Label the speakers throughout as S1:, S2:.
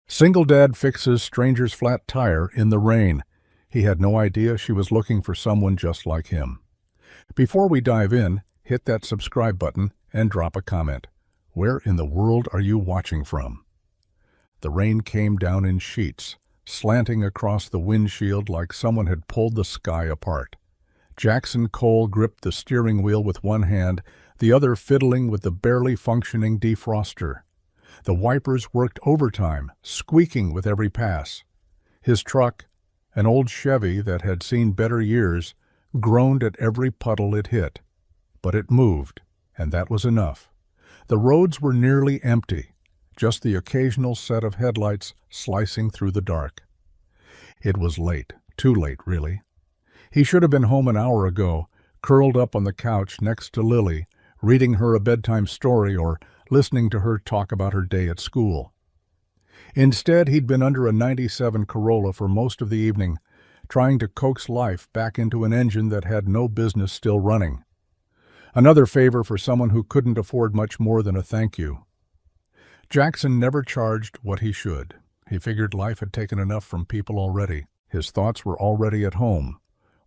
S1: Single dad fixes stranger's flat tire in the rain. He had no idea she was looking for someone just like him. Before we dive in, hit that subscribe button and drop a comment. Where in the world are you watching from? The rain came down in sheets, slanting across the windshield like someone had pulled the sky apart. Jackson Cole gripped the steering wheel with one hand, the other fiddling with the barely functioning defroster. The wipers worked overtime, squeaking with every pass. His truck, an old Chevy that had seen better years, groaned at every puddle it hit. But it moved, and that was enough. The roads were nearly empty, just the occasional set of headlights slicing through the dark. It was late, too late, really. He should have been home an hour ago, curled up on the couch next to Lily, reading her a bedtime story or listening to her talk about her day at school. Instead, he'd been under a '97 Corolla for most of the evening, trying to coax life back into an engine that had no business still running. Another favor for someone who couldn't afford much more than a thank you. Jackson never charged what he should. He figured life had taken enough from people already. His thoughts were already at home.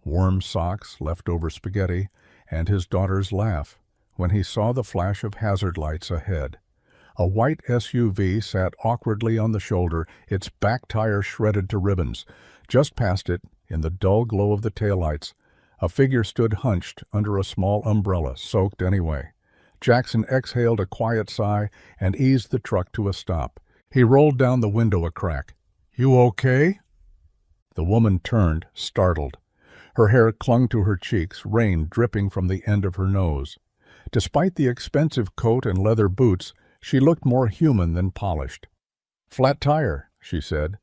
S1: Warm socks, leftover spaghetti, and his daughter's laugh when he saw the flash of hazard lights ahead. A white SUV sat awkwardly on the shoulder, its back tire shredded to ribbons. Just past it, in the dull glow of the taillights, a figure stood hunched under a small umbrella, soaked anyway. Jackson exhaled a quiet sigh and eased the truck to a stop. He rolled down the window a crack. "You okay?" The woman turned, startled. Her hair clung to her cheeks, rain dripping from the end of her nose. Despite the expensive coat and leather boots, she looked more human than polished. "Flat tire," she said,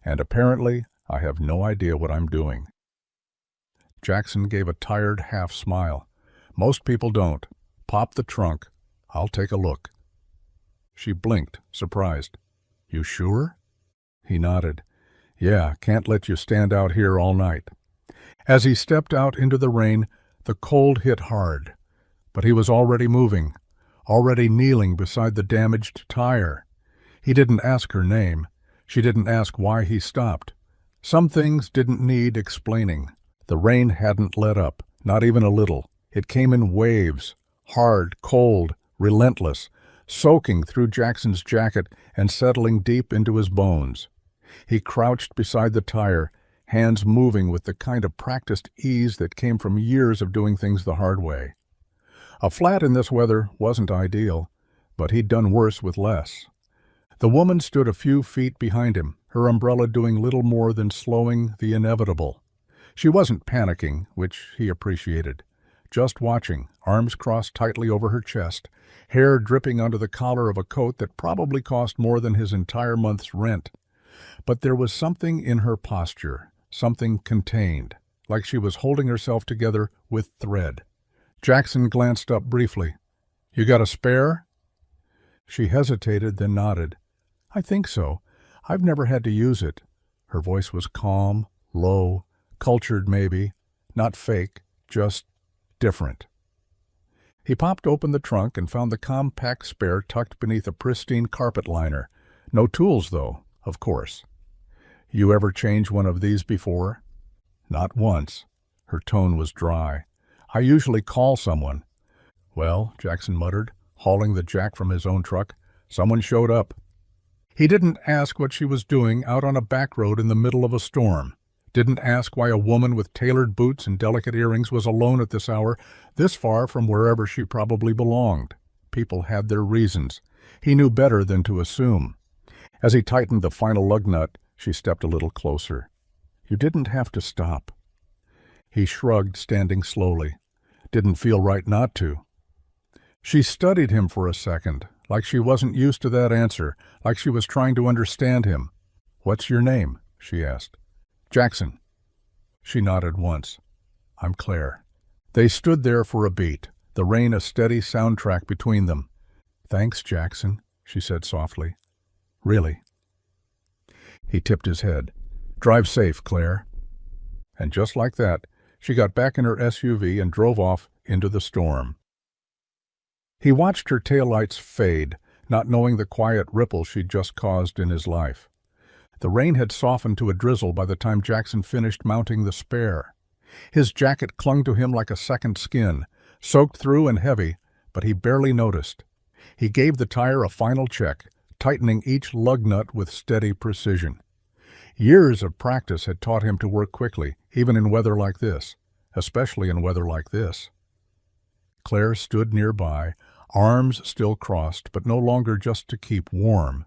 S1: "and apparently I have no idea what I'm doing." Jackson gave a tired half smile. "Most people don't. Pop the trunk. I'll take a look." She blinked, surprised. "You sure?" He nodded. "Yeah, can't let you stand out here all night." As he stepped out into the rain, the cold hit hard. But he was already moving, already kneeling beside the damaged tire. He didn't ask her name. She didn't ask why he stopped. Some things didn't need explaining. The rain hadn't let up, not even a little. It came in waves, hard, cold, relentless, soaking through Jackson's jacket and settling deep into his bones. He crouched beside the tire, hands moving with the kind of practiced ease that came from years of doing things the hard way. A flat in this weather wasn't ideal, but he'd done worse with less. The woman stood a few feet behind him, her umbrella doing little more than slowing the inevitable. She wasn't panicking, which he appreciated. Just watching, arms crossed tightly over her chest, hair dripping under the collar of a coat that probably cost more than his entire month's rent. But there was something in her posture, something contained, like she was holding herself together with thread. Jackson glanced up briefly. "You got a spare?" She hesitated, then nodded. "I think so. I've never had to use it." Her voice was calm, low, cultured maybe, not fake, just different. He popped open the trunk and found the compact spare tucked beneath a pristine carpet liner. No tools, though, of course. "You ever changed one of these before?" "Not once." Her tone was dry. "I usually call someone." "Well," Jackson muttered, hauling the jack from his own truck, "someone showed up." He didn't ask what she was doing out on a back road in the middle of a storm. Didn't ask why a woman with tailored boots and delicate earrings was alone at this hour, this far from wherever she probably belonged. People had their reasons. He knew better than to assume. As he tightened the final lug nut, she stepped a little closer. "You didn't have to stop." He shrugged, standing slowly. Didn't feel right not to. She studied him for a second, like she wasn't used to that answer, like she was trying to understand him. "What's your name?" she asked. "Jackson." She nodded once. "I'm Claire." They stood there for a beat, the rain a steady soundtrack between them. "Thanks, Jackson," she said softly. "Really?" He tipped his head. "Drive safe, Claire." And just like that, she got back in her SUV and drove off into the storm. He watched her taillights fade, not knowing the quiet ripple she'd just caused in his life. The rain had softened to a drizzle by the time Jackson finished mounting the spare. His jacket clung to him like a second skin, soaked through and heavy, but he barely noticed. He gave the tire a final check, tightening each lug nut with steady precision. Years of practice had taught him to work quickly, even in weather like this, especially in weather like this. Claire stood nearby, arms still crossed, but no longer just to keep warm.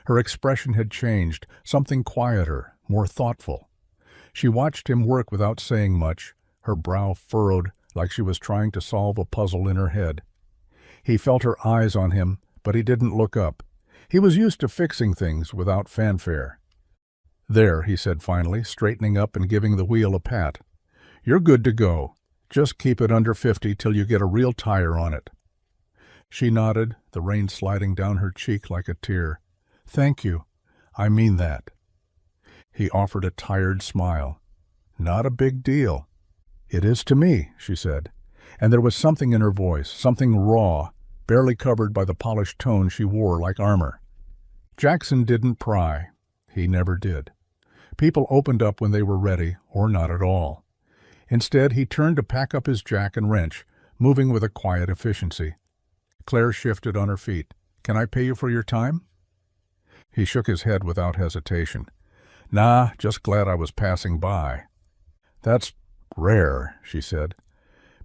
S1: Her expression had changed, something quieter, more thoughtful. She watched him work without saying much, her brow furrowed like she was trying to solve a puzzle in her head. He felt her eyes on him, but he didn't look up. He was used to fixing things without fanfare. "There," he said finally, straightening up and giving the wheel a pat. "You're good to go. Just keep it under 50 till you get a real tire on it." She nodded, the rain sliding down her cheek like a tear. "Thank you. I mean that." He offered a tired smile. "Not a big deal." "It is to me," she said, and there was something in her voice, something raw, barely covered by the polished tone she wore like armor. Jackson didn't pry. He never did. People opened up when they were ready, or not at all. Instead, he turned to pack up his jack and wrench, moving with a quiet efficiency. Claire shifted on her feet. "Can I pay you for your time?" He shook his head without hesitation. "Nah, just glad I was passing by." "That's rare," she said.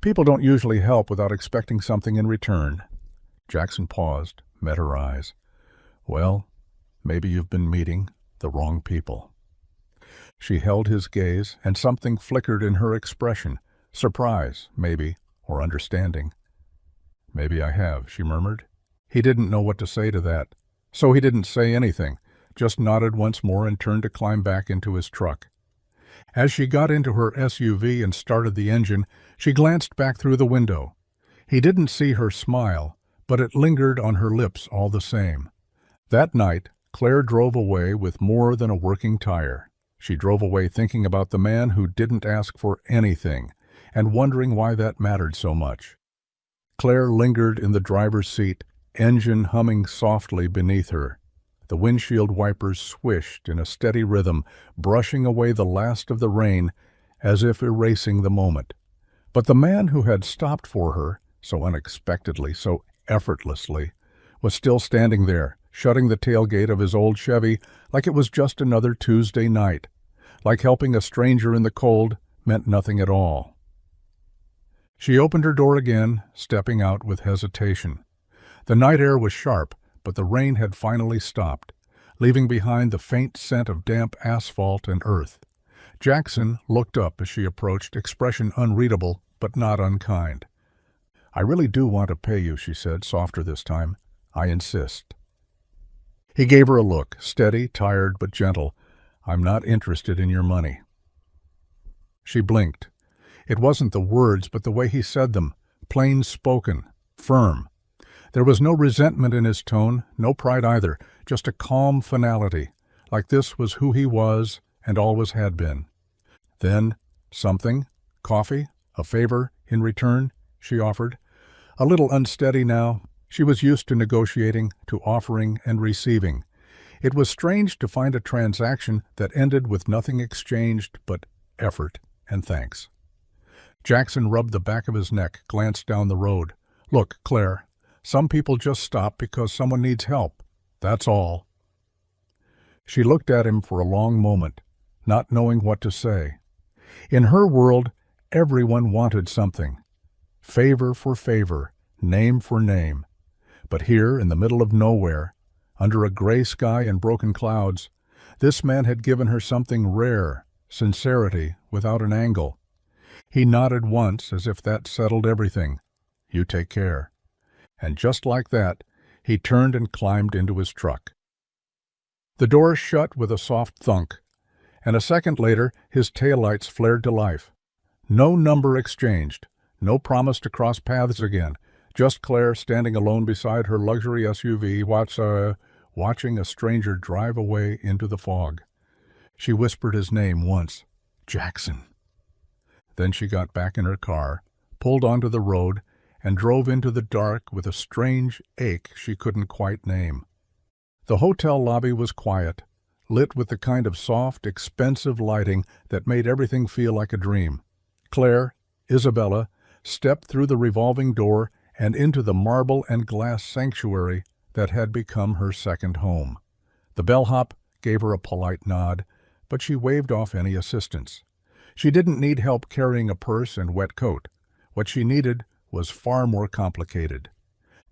S1: "People don't usually help without expecting something in return." Jackson paused, met her eyes. "Well, maybe you've been meeting the wrong people." She held his gaze, and something flickered in her expression. Surprise, maybe, or understanding. "Maybe I have," she murmured. He didn't know what to say to that, so he didn't say anything, just nodded once more and turned to climb back into his truck. As she got into her SUV and started the engine, she glanced back through the window. He didn't see her smile, but it lingered on her lips all the same. That night, Claire drove away with more than a working tire. She drove away thinking about the man who didn't ask for anything, and wondering why that mattered so much. Claire lingered in the driver's seat, engine humming softly beneath her. The windshield wipers swished in a steady rhythm, brushing away the last of the rain, as if erasing the moment. But the man who had stopped for her, so unexpectedly, so effortlessly, was still standing there, shutting the tailgate of his old Chevy like it was just another Tuesday night, like helping a stranger in the cold meant nothing at all. She opened her door again, stepping out with hesitation. The night air was sharp, but the rain had finally stopped, leaving behind the faint scent of damp asphalt and earth. Jackson looked up as she approached, expression unreadable but not unkind. "I really do want to pay you," she said, softer this time. "I insist." He gave her a look, steady, tired, but gentle. "I'm not interested in your money." She blinked. It wasn't the words, but the way he said them, plain spoken, firm. There was no resentment in his tone, no pride either, just a calm finality, like this was who he was and always had been. Then, something, coffee, a favor, in return, she offered. A little unsteady now, she was used to negotiating, to offering and receiving. It was strange to find a transaction that ended with nothing exchanged but effort and thanks. Jackson rubbed the back of his neck, glanced down the road. "Look, Claire, some people just stop because someone needs help. That's all." She looked at him for a long moment, not knowing what to say. In her world, everyone wanted something. Favor for favor, name for name. But here, in the middle of nowhere, under a gray sky and broken clouds, this man had given her something rare, sincerity without an angle. He nodded once as if that settled everything. "You take care." And just like that, he turned and climbed into his truck. The door shut with a soft thunk, and a second later his taillights flared to life. No number exchanged, no promise to cross paths again, just Claire standing alone beside her luxury SUV, watching a stranger drive away into the fog. She whispered his name once, "Jackson." Then she got back in her car, pulled onto the road, and drove into the dark with a strange ache she couldn't quite name. The hotel lobby was quiet, lit with the kind of soft, expensive lighting that made everything feel like a dream. Claire, Isabella, stepped through the revolving door and into the marble and glass sanctuary that had become her second home. The bellhop gave her a polite nod, but she waved off any assistance. She didn't need help carrying a purse and wet coat. What she needed was far more complicated.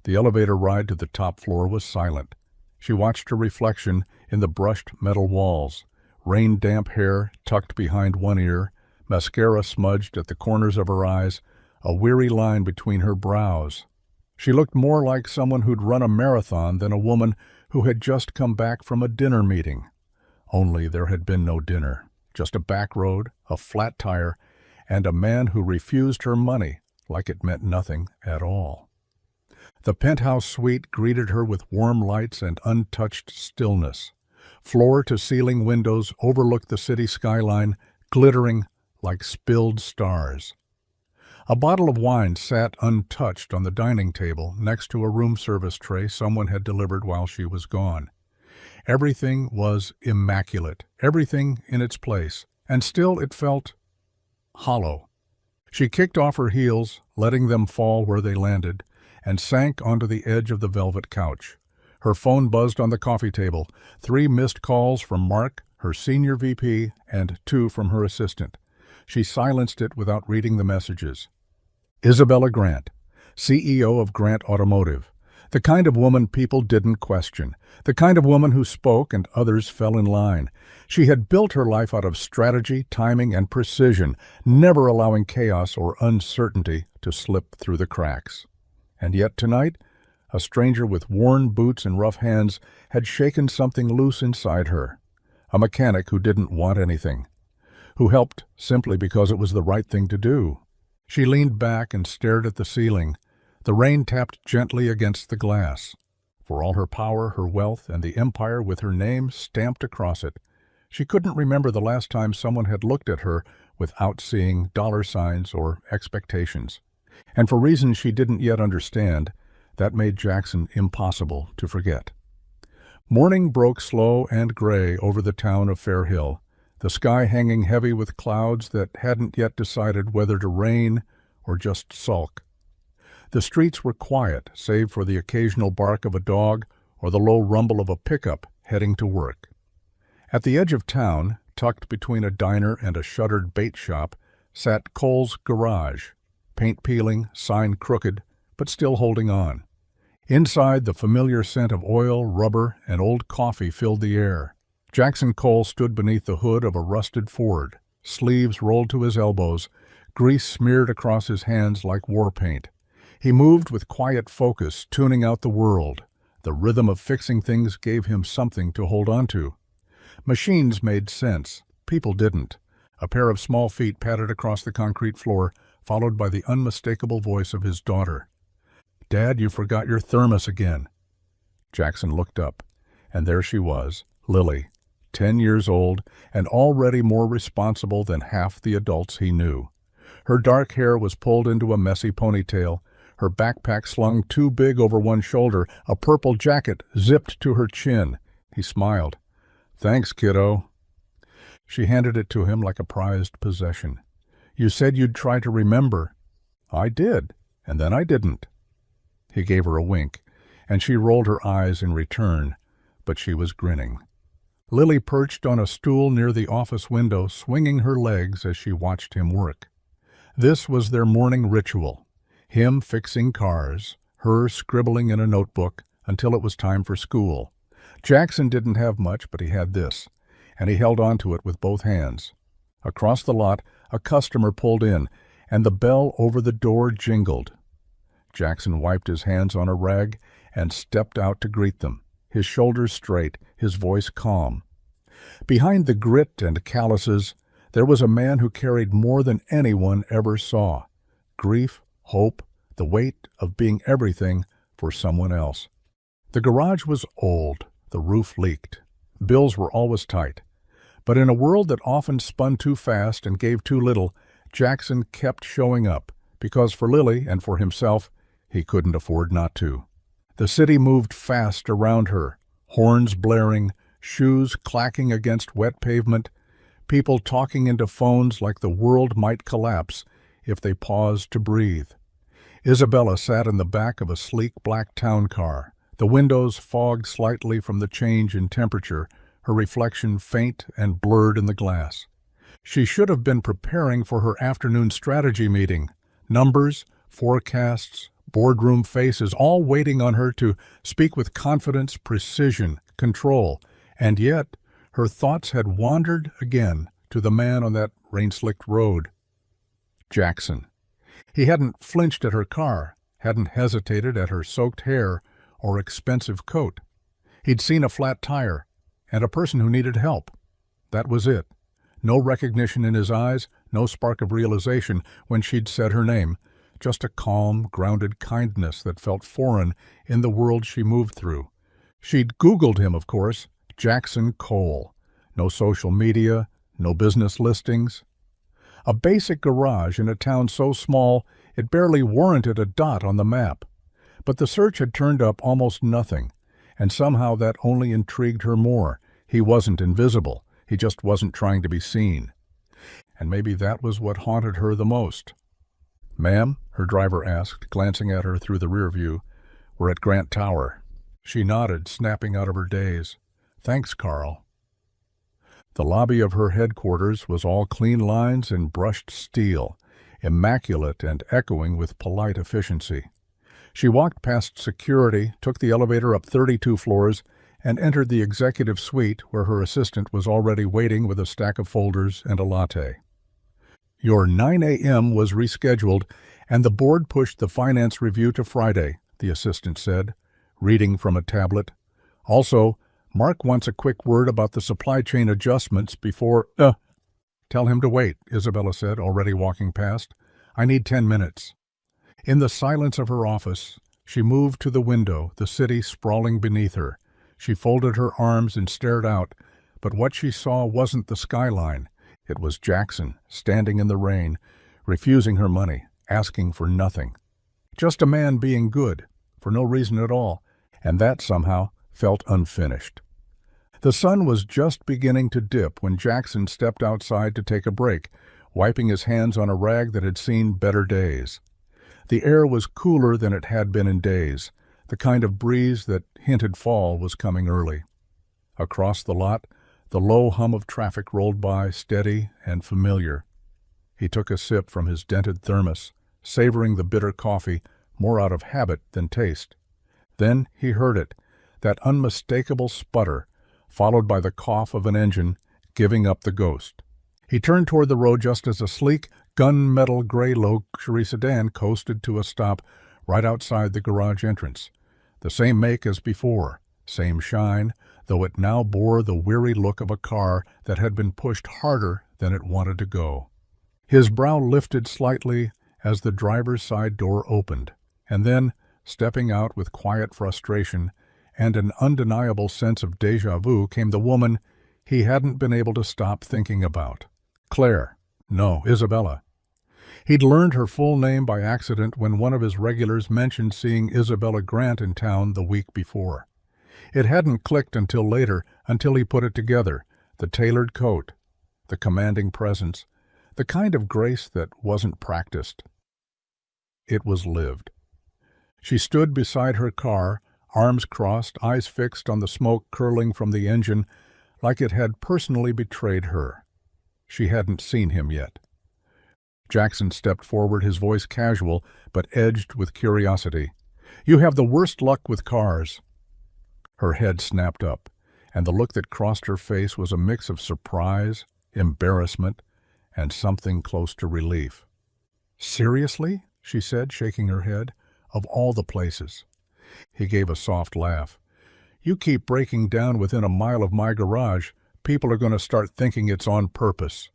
S1: The elevator ride to the top floor was silent. She watched her reflection in the brushed metal walls, rain-damp hair tucked behind one ear, mascara smudged at the corners of her eyes, a weary line between her brows. She looked more like someone who'd run a marathon than a woman who had just come back from a dinner meeting. Only there had been no dinner, just a back road, a flat tire, and a man who refused her money like it meant nothing at all. The penthouse suite greeted her with warm lights and untouched stillness. Floor-to-ceiling windows overlooked the city skyline, glittering like spilled stars. A bottle of wine sat untouched on the dining table next to a room service tray someone had delivered while she was gone. Everything was immaculate, everything in its place, and still it felt hollow. She kicked off her heels, letting them fall where they landed, and sank onto the edge of the velvet couch. Her phone buzzed on the coffee table, 3 missed calls from Mark, her senior VP, and 2 from her assistant. She silenced it without reading the messages. Isabella Grant, CEO of Grant Automotive. The kind of woman people didn't question. The kind of woman who spoke and others fell in line. She had built her life out of strategy, timing, and precision, never allowing chaos or uncertainty to slip through the cracks. And yet tonight, a stranger with worn boots and rough hands had shaken something loose inside her. A mechanic who didn't want anything, who helped simply because it was the right thing to do. She leaned back and stared at the ceiling. The rain tapped gently against the glass. For all her power, her wealth, and the empire with her name stamped across it, she couldn't remember the last time someone had looked at her without seeing dollar signs or expectations. And for reasons she didn't yet understand, that made Jackson impossible to forget. Morning broke slow and gray over the town of Fair Hill, the sky hanging heavy with clouds that hadn't yet decided whether to rain or just sulk. The streets were quiet, save for the occasional bark of a dog or the low rumble of a pickup heading to work. At the edge of town, tucked between a diner and a shuttered bait shop, sat Cole's Garage, paint peeling, sign crooked, but still holding on. Inside, the familiar scent of oil, rubber, and old coffee filled the air. Jackson Cole stood beneath the hood of a rusted Ford, sleeves rolled to his elbows, grease smeared across his hands like war paint. He moved with quiet focus, tuning out the world. The rhythm of fixing things gave him something to hold on to. Machines made sense. People didn't. A pair of small feet padded across the concrete floor, followed by the unmistakable voice of his daughter. "Dad, you forgot your thermos again." Jackson looked up, and there she was, Lily, 10 years old and already more responsible than half the adults he knew. Her dark hair was pulled into a messy ponytail, her backpack slung too big over one shoulder, a purple jacket zipped to her chin. He smiled. "Thanks, kiddo." She handed it to him like a prized possession. "You said you'd try to remember." "I did, and then I didn't." He gave her a wink, and she rolled her eyes in return, but she was grinning. Lily perched on a stool near the office window, swinging her legs as she watched him work. This was their morning ritual, him fixing cars, her scribbling in a notebook until it was time for school. Jackson didn't have much, but he had this, and he held on to it with both hands. Across the lot, a customer pulled in, and the bell over the door jingled. Jackson wiped his hands on a rag and stepped out to greet them, his shoulders straight, his voice calm. Behind the grit and calluses, there was a man who carried more than anyone ever saw. Grief, hope, the weight of being everything for someone else. The garage was old, the roof leaked. Bills were always tight. But in a world that often spun too fast and gave too little, Jackson kept showing up, because for Lily and for himself, he couldn't afford not to. The city moved fast around her, horns blaring, shoes clacking against wet pavement, people talking into phones like the world might collapse if they paused to breathe. Isabella sat in the back of a sleek black town car, the windows fogged slightly from the change in temperature, her reflection faint and blurred in the glass. She should have been preparing for her afternoon strategy meeting. Numbers, forecasts, boardroom faces, all waiting on her to speak with confidence, precision, control. And yet, her thoughts had wandered again to the man on that rain-slicked road. Jackson. He hadn't flinched at her car, hadn't hesitated at her soaked hair or expensive coat. He'd seen a flat tire and a person who needed help. That was it. No recognition in his eyes, no spark of realization when she'd said her name, just a calm, grounded kindness that felt foreign in the world she moved through. She'd Googled him, of course, Jackson Cole. No social media, no business listings. A basic garage in a town so small it barely warranted a dot on the map. But the search had turned up almost nothing, and somehow that only intrigued her more. He wasn't invisible. He just wasn't trying to be seen. And maybe that was what haunted her the most. "Ma'am," her driver asked, glancing at her through the rear view. "We're at Grant Tower." She nodded, snapping out of her daze. "Thanks, Carl." The lobby of her headquarters was all clean lines and brushed steel, immaculate and echoing with polite efficiency. She walked past security, took the elevator up 32 floors, and entered the executive suite where her assistant was already waiting with a stack of folders and a latte. "Your 9 a.m. was rescheduled, and the board pushed the finance review to Friday," the assistant said, reading from a tablet. "Also, Mark wants a quick word about the supply chain adjustments before—" "Tell him to wait," Isabella said, already walking past. "I need 10 minutes." In the silence of her office, she moved to the window, the city sprawling beneath her. She folded her arms and stared out, but what she saw wasn't the skyline. It was Jackson, standing in the rain, refusing her money, asking for nothing. Just a man being good, for no reason at all, and that somehow felt unfinished. The sun was just beginning to dip when Jackson stepped outside to take a break, wiping his hands on a rag that had seen better days. The air was cooler than it had been in days. The kind of breeze that hinted fall was coming early. Across the lot, the low hum of traffic rolled by, steady and familiar. He took a sip from his dented thermos, savoring the bitter coffee more out of habit than taste. Then he heard it, that unmistakable sputter, followed by the cough of an engine, giving up the ghost. He turned toward the road just as a sleek, gunmetal gray luxury sedan coasted to a stop right outside the garage entrance. The same make as before, same shine, though it now bore the weary look of a car that had been pushed harder than it wanted to go. His brow lifted slightly as the driver's side door opened, and then, stepping out with quiet frustration and an undeniable sense of déjà vu, came the woman he hadn't been able to stop thinking about. Claire. No, Isabella. He'd learned her full name by accident when one of his regulars mentioned seeing Isabella Grant in town the week before. It hadn't clicked until later, until he put it together. The tailored coat, the commanding presence, the kind of grace that wasn't practiced. It was lived. She stood beside her car, arms crossed, eyes fixed on the smoke curling from the engine, like it had personally betrayed her. She hadn't seen him yet. Jackson stepped forward, his voice casual, but edged with curiosity. "You have the worst luck with cars." Her head snapped up, and the look that crossed her face was a mix of surprise, embarrassment, and something close to relief. "Seriously?" she said, shaking her head. "Of all the places." He gave a soft laugh. "You keep breaking down within a mile of my garage, people are going to start thinking it's on purpose."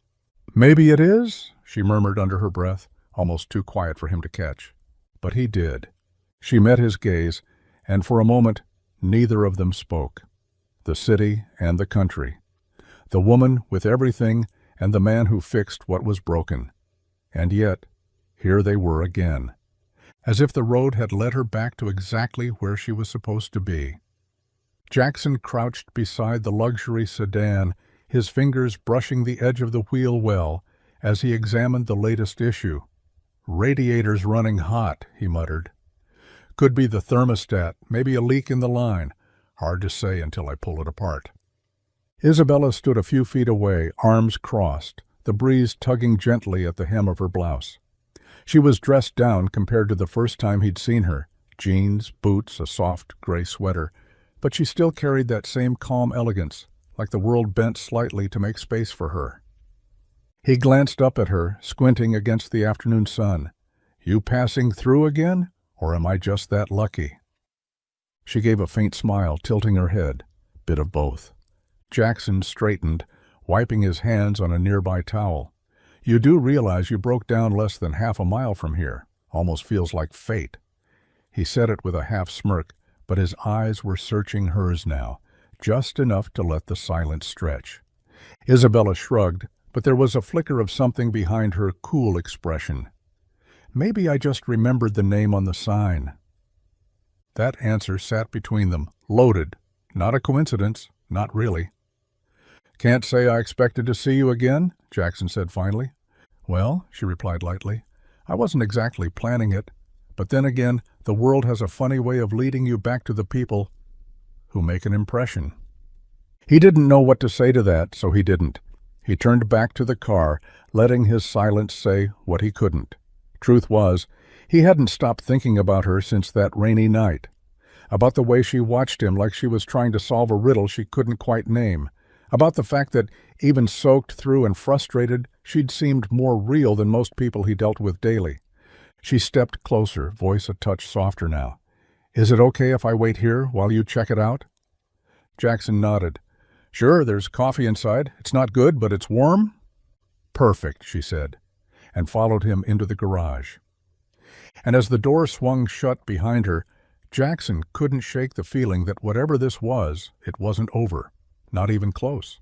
S1: "Maybe it is," she murmured under her breath, almost too quiet for him to catch. But he did. She met his gaze, and for a moment neither of them spoke. The city and the country. The woman with everything and the man who fixed what was broken. And yet, here they were again. As if the road had led her back to exactly where she was supposed to be. Jackson crouched beside the luxury sedan, his fingers brushing the edge of the wheel well as he examined the latest issue. "Radiator's running hot," he muttered. "Could be the thermostat, maybe a leak in the line. Hard to say until I pull it apart." Isabella stood a few feet away, arms crossed, the breeze tugging gently at the hem of her blouse. She was dressed down compared to the first time he'd seen her, jeans, boots, a soft gray sweater, but she still carried that same calm elegance, like the world bent slightly to make space for her. He glanced up at her, squinting against the afternoon sun. "You passing through again, or am I just that lucky?" She gave a faint smile, tilting her head. "Bit of both." Jackson straightened, wiping his hands on a nearby towel. "You do realize you broke down less than half a mile from here. Almost feels like fate." He said it with a half smirk, but his eyes were searching hers now, just enough to let the silence stretch. Isabella shrugged, but there was a flicker of something behind her cool expression. "Maybe I just remembered the name on the sign." That answer sat between them, loaded. Not a coincidence, not really. "Can't say I expected to see you again," Jackson said finally. "Well," she replied lightly, "I wasn't exactly planning it. But then again, the world has a funny way of leading you back to the people who make an impression." He didn't know what to say to that, so he didn't. He turned back to the car, letting his silence say what he couldn't. Truth was, he hadn't stopped thinking about her since that rainy night. About the way she watched him like she was trying to solve a riddle she couldn't quite name. About the fact that, even soaked through and frustrated, she'd seemed more real than most people he dealt with daily. She stepped closer, voice a touch softer now. "Is it okay if I wait here while you check it out?" Jackson nodded. "Sure, there's coffee inside. It's not good, but it's warm." "Perfect," she said, and followed him into the garage. And as the door swung shut behind her, Jackson couldn't shake the feeling that whatever this was, it wasn't over, not even close.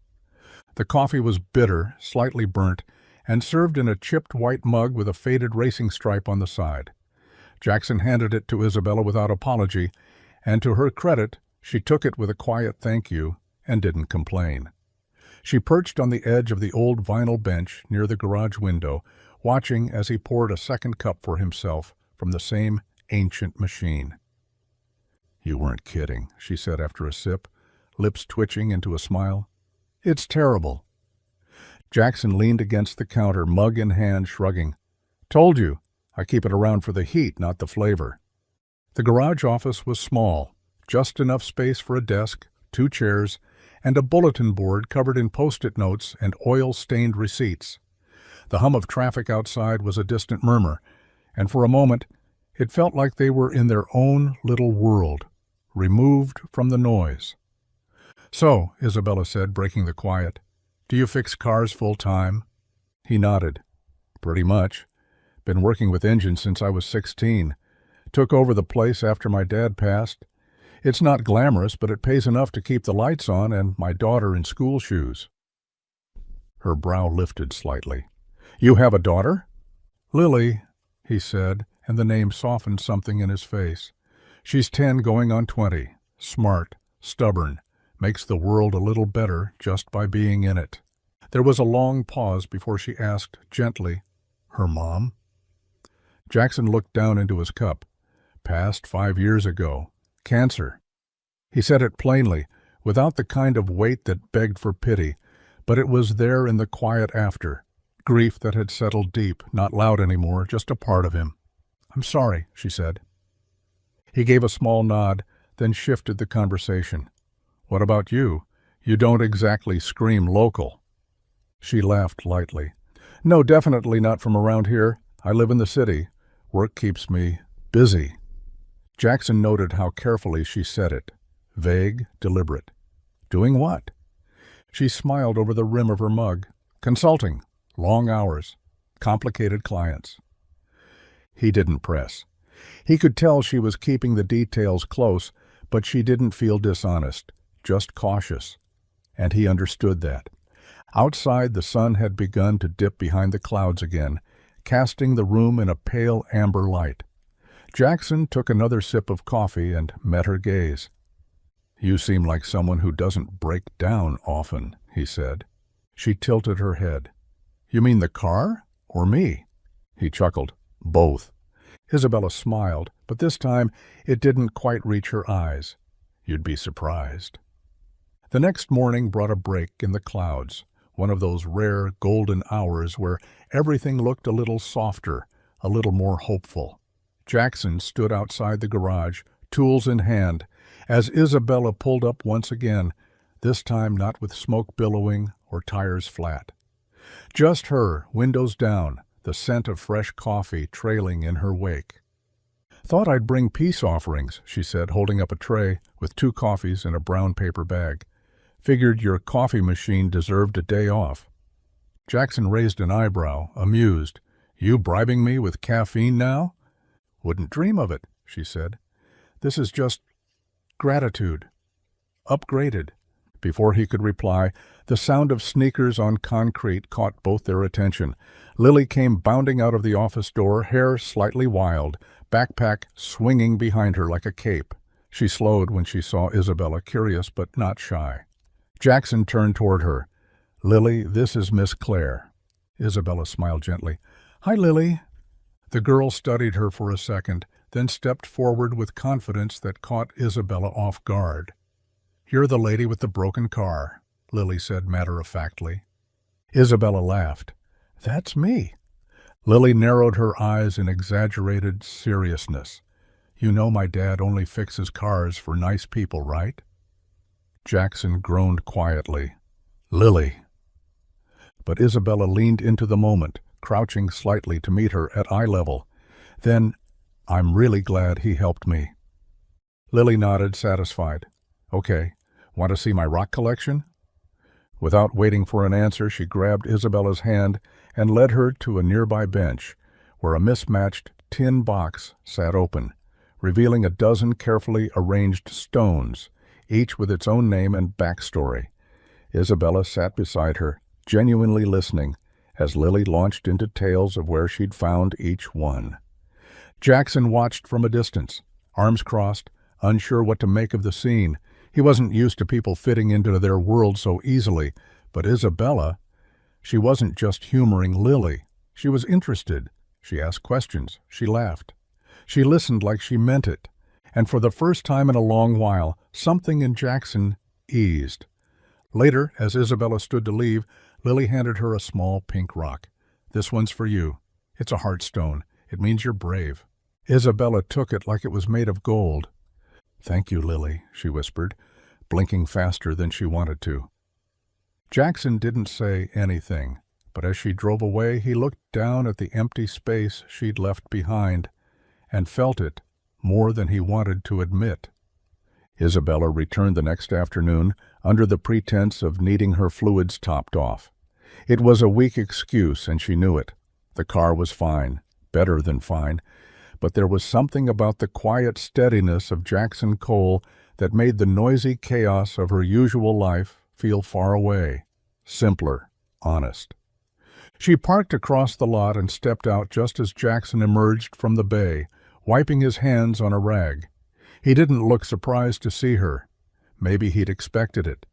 S1: The coffee was bitter, slightly burnt, and served in a chipped white mug with a faded racing stripe on the side. Jackson handed it to Isabella without apology, and to her credit, she took it with a quiet thank you and didn't complain. She perched on the edge of the old vinyl bench near the garage window, watching as he poured a second cup for himself from the same ancient machine. "You weren't kidding," she said after a sip, lips twitching into a smile. "It's terrible." Jackson leaned against the counter, mug in hand, shrugging. "Told you, I keep it around for the heat, not the flavor." The garage office was small, just enough space for a desk, 2 chairs, and a bulletin board covered in Post-it notes and oil-stained receipts. The hum of traffic outside was a distant murmur, and for a moment it felt like they were in their own little world, removed from the noise. "So," Isabella said, breaking the quiet, "do you fix cars full-time?" He nodded. "Pretty much. Been working with engines since I was 16. Took over the place after my dad passed. It's not glamorous, but it pays enough to keep the lights on and my daughter in school shoes." Her brow lifted slightly. "You have a daughter?" "Lily," he said, and the name softened something in his face. "She's 10 going on 20. Smart, stubborn, makes the world a little better just by being in it." There was a long pause before she asked gently, "Her mom?" Jackson looked down into his cup. "Passed 5 years ago. Cancer." He said it plainly, without the kind of weight that begged for pity, but it was there in the quiet after. Grief that had settled deep, not loud anymore, just a part of him. "I'm sorry," she said. He gave a small nod, then shifted the conversation. "What about you? You don't exactly scream local." She laughed lightly. "No, definitely not from around here. I live in the city. Work keeps me busy." Jackson noted how carefully she said it. Vague, deliberate. "Doing what?" She smiled over the rim of her mug. "Consulting. Long hours. Complicated clients." He didn't press. He could tell she was keeping the details close, but she didn't feel dishonest, just cautious. And he understood that. Outside, the sun had begun to dip behind the clouds again, casting the room in a pale amber light. Jackson took another sip of coffee and met her gaze. "You seem like someone who doesn't break down often," he said. She tilted her head. "You mean the car? Or me?" He chuckled. "Both." Isabella smiled, but this time it didn't quite reach her eyes. "You'd be surprised." The next morning brought a break in the clouds, one of those rare golden hours where everything looked a little softer, a little more hopeful. Jackson stood outside the garage, tools in hand, as Isabella pulled up once again, this time not with smoke billowing or tires flat. Just her, windows down, the scent of fresh coffee trailing in her wake. "Thought I'd bring peace offerings," she said, holding up a tray with 2 coffees in a brown paper bag. "Figured your coffee machine deserved a day off." Jackson raised an eyebrow, amused. "You bribing me with caffeine now?" "Wouldn't dream of it," she said. "This is just gratitude. Upgraded." Before he could reply, the sound of sneakers on concrete caught both their attention. Lily came bounding out of the office door, hair slightly wild, backpack swinging behind her like a cape. She slowed when she saw Isabella, curious but not shy. Jackson turned toward her. "Lily, this is Miss Claire." Isabella smiled gently. "Hi, Lily." The girl studied her for a second, then stepped forward with confidence that caught Isabella off guard. "You're the lady with the broken car," Lily said matter-of-factly. Isabella laughed. "That's me." Lily narrowed her eyes in exaggerated seriousness. "You know my dad only fixes cars for nice people, right?" Jackson groaned quietly. "Lily." But Isabella leaned into the moment, crouching slightly to meet her at eye level. Then, "I'm really glad he helped me." Lily nodded, satisfied. "Okay, want to see my rock collection?" Without waiting for an answer, she grabbed Isabella's hand and led her to a nearby bench, where a mismatched tin box sat open, revealing a dozen carefully arranged stones, each with its own name and backstory. Isabella sat beside her, genuinely listening, as Lily launched into tales of where she'd found each one. Jackson watched from a distance, arms crossed, unsure what to make of the scene. He wasn't used to people fitting into their world so easily, but Isabella, she wasn't just humoring Lily. She was interested. She asked questions. She laughed. She listened like she meant it. And for the first time in a long while, something in Jackson eased. Later, as Isabella stood to leave, Lily handed her a small pink rock. "This one's for you. It's a heartstone. It means you're brave." Isabella took it like it was made of gold. "Thank you, Lily," she whispered, blinking faster than she wanted to. Jackson didn't say anything, but as she drove away, he looked down at the empty space she'd left behind and felt it more than he wanted to admit. Isabella returned the next afternoon under the pretense of needing her fluids topped off. It was a weak excuse, and she knew it. The car was fine, better than fine, but there was something about the quiet steadiness of Jackson Cole that made the noisy chaos of her usual life feel far away, simpler, honest. She parked across the lot and stepped out just as Jackson emerged from the bay, wiping his hands on a rag. He didn't look surprised to see her. Maybe he'd expected it.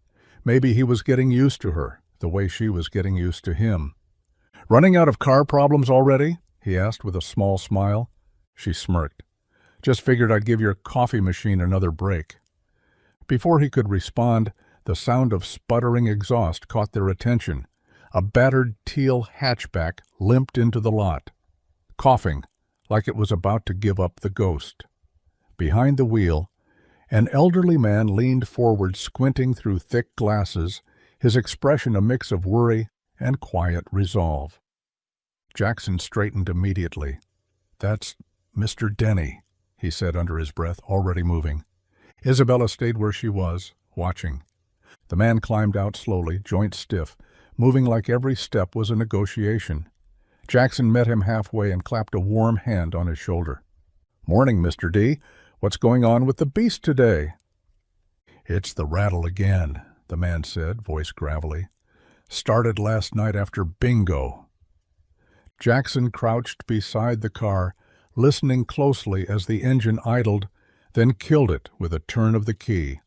S1: Maybe he was getting used to her, the way she was getting used to him. "Running out of car problems already?" he asked with a small smile. She smirked. "Just figured I'd give your coffee machine another break." Before he could respond, the sound of sputtering exhaust caught their attention. A battered teal hatchback limped into the lot, coughing like it was about to give up the ghost. Behind the wheel, an elderly man leaned forward, squinting through thick glasses, his expression a mix of worry and quiet resolve. Jackson straightened immediately. "That's Mr. Denny," he said under his breath, already moving. Isabella stayed where she was, watching. The man climbed out slowly, joints stiff, moving like every step was a negotiation. Jackson met him halfway and clapped a warm hand on his shoulder. "Morning, Mr. D. What's going on with the beast today?" "It's the rattle again," the man said, voice gravelly. "Started last night after bingo." Jackson crouched beside the car, listening closely as the engine idled, then killed it with a turn of the key.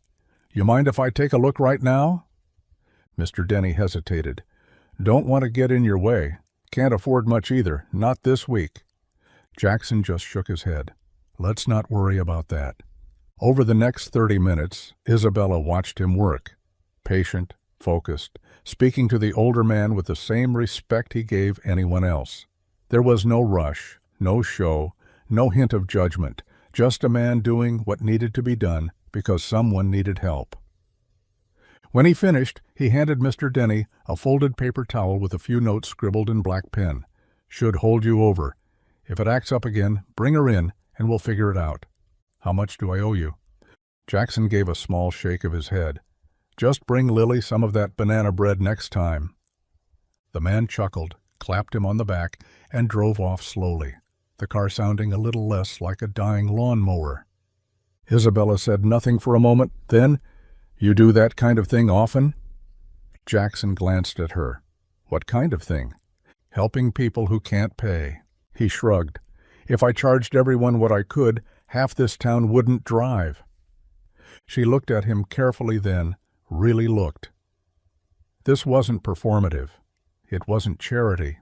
S1: You mind if I take a look right now? Mr. Denny hesitated. Don't want to get in your way. Can't afford much either, not this week. Jackson just shook his head. Let's not worry about that. Over the next 30 minutes, Isabella watched him work. Patient, focused, speaking to the older man with the same respect he gave anyone else. There was no rush, no show, no hint of judgment, just a man doing what needed to be done because someone needed help. When he finished, he handed Mr. Denny a folded paper towel with a few notes scribbled in black pen. Should hold you over. If it acts up again, bring her in and we'll figure it out. How much do I owe you? Jackson gave a small shake of his head. Just bring Lily some of that banana bread next time. The man chuckled, clapped him on the back, and drove off slowly, the car sounding a little less like a dying lawnmower. Isabella said nothing for a moment, then, You do that kind of thing often? Jackson glanced at her. What kind of thing? Helping people who can't pay. He shrugged. If I charged everyone what I could, half this town wouldn't drive. She looked at him carefully then, really looked. This wasn't performative. It wasn't charity.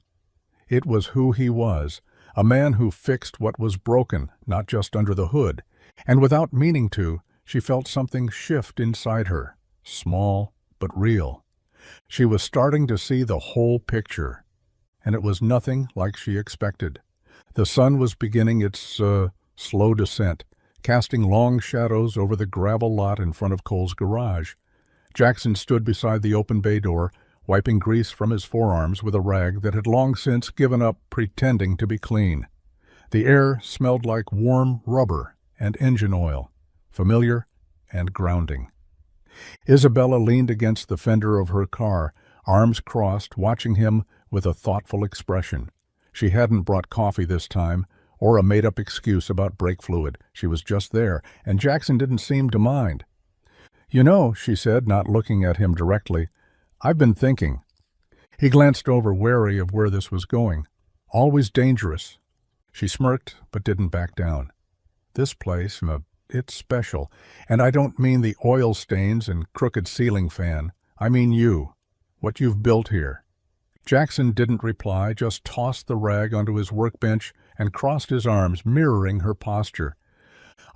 S1: It was who he was, a man who fixed what was broken, not just under the hood, and without meaning to, she felt something shift inside her, small but real. She was starting to see the whole picture, and it was nothing like she expected. The sun was beginning its slow descent, casting long shadows over the gravel lot in front of Cole's garage. Jackson stood beside the open bay door, wiping grease from his forearms with a rag that had long since given up pretending to be clean. The air smelled like warm rubber and engine oil, familiar and grounding. Isabella leaned against the fender of her car, arms crossed, watching him with a thoughtful expression. She hadn't brought coffee this time, or a made-up excuse about brake fluid. She was just there, and Jackson didn't seem to mind. You know, she said, not looking at him directly, I've been thinking. He glanced over, wary of where this was going. Always dangerous. She smirked, but didn't back down. This place, it's special, and I don't mean the oil stains and crooked ceiling fan. I mean you, what you've built here. Jackson didn't reply, just tossed the rag onto his workbench and crossed his arms, mirroring her posture.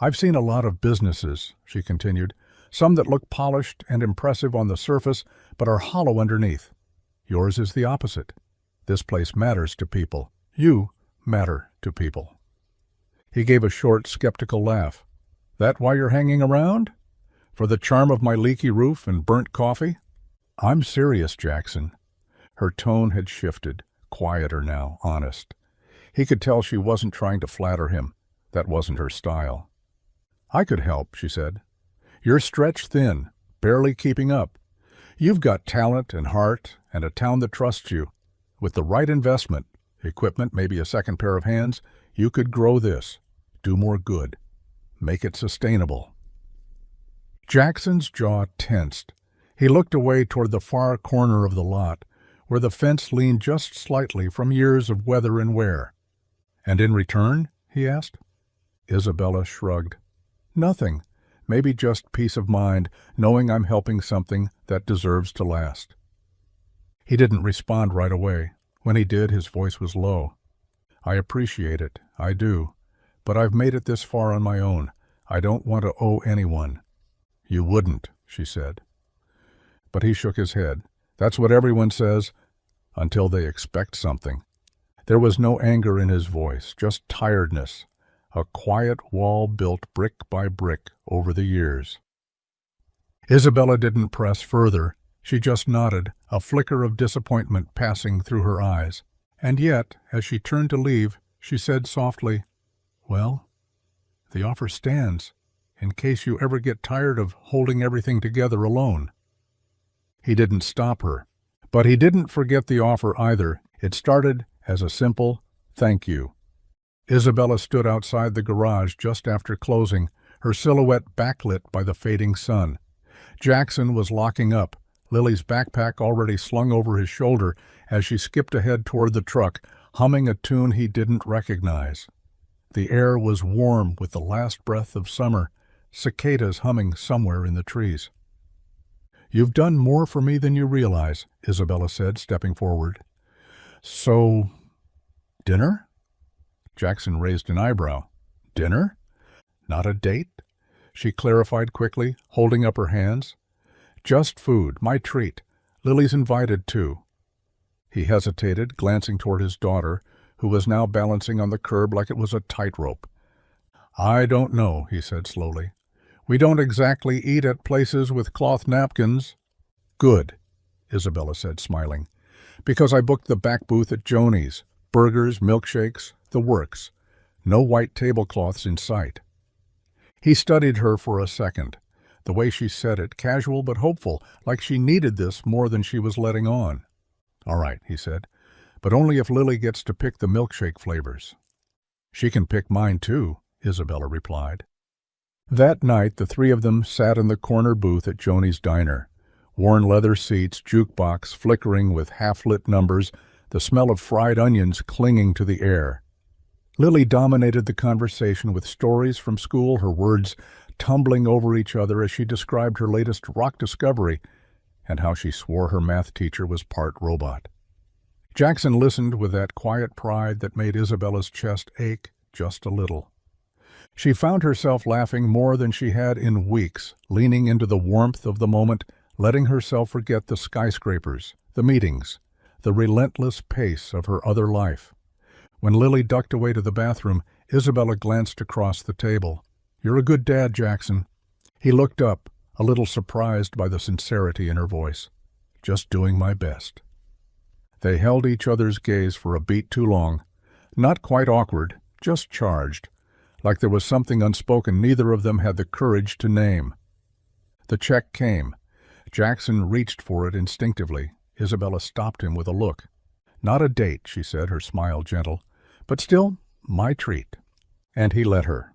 S1: I've seen a lot of businesses, she continued, some that look polished and impressive on the surface, but are hollow underneath. Yours is the opposite. This place matters to people. You matter to people. He gave a short, skeptical laugh. That why you're hanging around? For the charm of my leaky roof and burnt coffee? I'm serious, Jackson. Her tone had shifted, quieter now, honest. He could tell she wasn't trying to flatter him. That wasn't her style. I could help, she said. You're stretched thin, barely keeping up. You've got talent and heart and a town that trusts you. With the right investment, equipment, maybe a second pair of hands, you could grow this, do more good, make it sustainable. Jackson's jaw tensed. He looked away toward the far corner of the lot, where the fence leaned just slightly from years of weather and wear. And in return? He asked. Isabella shrugged. Nothing. Maybe just peace of mind, knowing I'm helping something that deserves to last. He didn't respond right away. When he did, his voice was low. I appreciate it. I do. But I've made it this far on my own. I don't want to owe anyone. You wouldn't, she said. But he shook his head. That's what everyone says, until they expect something. There was no anger in his voice, just tiredness, a quiet wall built brick by brick over the years. Isabella didn't press further. She just nodded, a flicker of disappointment passing through her eyes. And yet, as she turned to leave, she said softly, Well, the offer stands, in case you ever get tired of holding everything together alone. He didn't stop her, but he didn't forget the offer either. It started as a simple thank you. Isabella stood outside the garage just after closing, her silhouette backlit by the fading sun. Jackson was locking up, Lily's backpack already slung over his shoulder as she skipped ahead toward the truck, humming a tune he didn't recognize. The air was warm with the last breath of summer, cicadas humming somewhere in the trees. You've done more for me than you realize, Isabella said, stepping forward. So, dinner? Jackson raised an eyebrow. Dinner? Not a date? She clarified quickly, holding up her hands. Just food, my treat. Lily's invited, too. He hesitated, glancing toward his daughter, who was now balancing on the curb like it was a tightrope. I don't know, he said slowly. We don't exactly eat at places with cloth napkins. Good, Isabella said, smiling, because I booked the back booth at Joni's. Burgers, milkshakes, the works. No white tablecloths in sight. He studied her for a second. The way she said it, casual but hopeful, like she needed this more than she was letting on. All right, he said, but only if Lily gets to pick the milkshake flavors. She can pick mine too, Isabella replied. That night, the three of them sat in the corner booth at Joni's diner. Worn leather seats, jukebox flickering with half-lit numbers, the smell of fried onions clinging to the air. Lily dominated the conversation with stories from school, her words tumbling over each other as she described her latest rock discovery and how she swore her math teacher was part robot. Jackson listened with that quiet pride that made Isabella's chest ache just a little. She found herself laughing more than she had in weeks, leaning into the warmth of the moment, letting herself forget the skyscrapers, the meetings, the relentless pace of her other life. When Lily ducked away to the bathroom, Isabella glanced across the table. You're a good dad, Jackson. He looked up, a little surprised by the sincerity in her voice. Just doing my best. They held each other's gaze for a beat too long. Not quite awkward, just charged, like there was something unspoken neither of them had the courage to name. The check came. Jackson reached for it instinctively. Isabella stopped him with a look. Not a date, she said, her smile gentle, but still my treat. And he let her.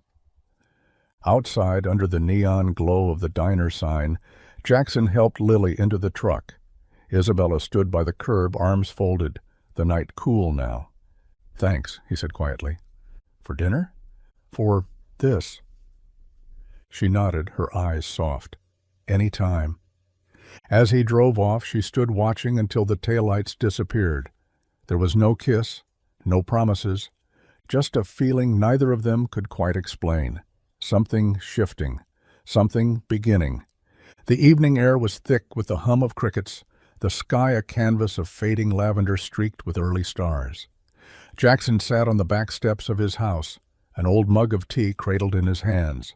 S1: Outside, under the neon glow of the diner sign, Jackson helped Lily into the truck. Isabella stood by the curb, arms folded, the night cool now. Thanks, he said quietly. For dinner? For this. She nodded, her eyes soft. Any time. As he drove off, she stood watching until the taillights disappeared. There was no kiss, no promises, just a feeling neither of them could quite explain. Something shifting, something beginning. The evening air was thick with the hum of crickets, the sky a canvas of fading lavender streaked with early stars. Jackson sat on the back steps of his house, an old mug of tea cradled in his hands.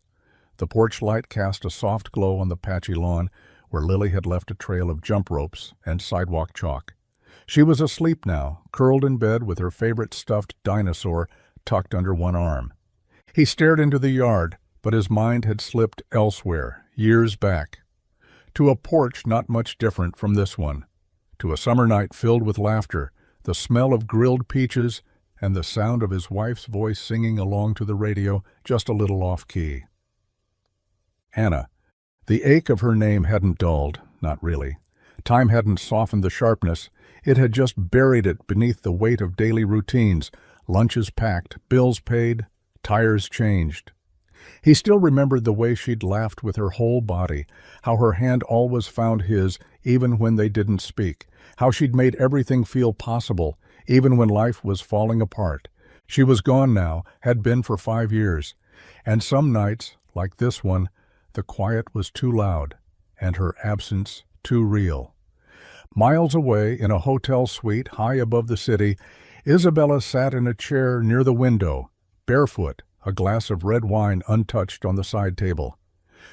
S1: The porch light cast a soft glow on the patchy lawn where Lily had left a trail of jump ropes and sidewalk chalk. She was asleep now, curled in bed with her favorite stuffed dinosaur tucked under one arm. He stared into the yard, but his mind had slipped elsewhere, years back. To a porch not much different from this one. To a summer night filled with laughter, the smell of grilled peaches, and the sound of his wife's voice singing along to the radio just a little off-key. Anna. The ache of her name hadn't dulled, not really. Time hadn't softened the sharpness. It had just buried it beneath the weight of daily routines, lunches packed, bills paid, tires changed. He still remembered the way she'd laughed with her whole body, how her hand always found his even when they didn't speak, how she'd made everything feel possible, even when life was falling apart. She was gone now, had been for 5 years, and some nights, like this one, the quiet was too loud, and her absence too real. Miles away, in a hotel suite high above the city, Isabella sat in a chair near the window, barefoot, a glass of red wine untouched on the side table.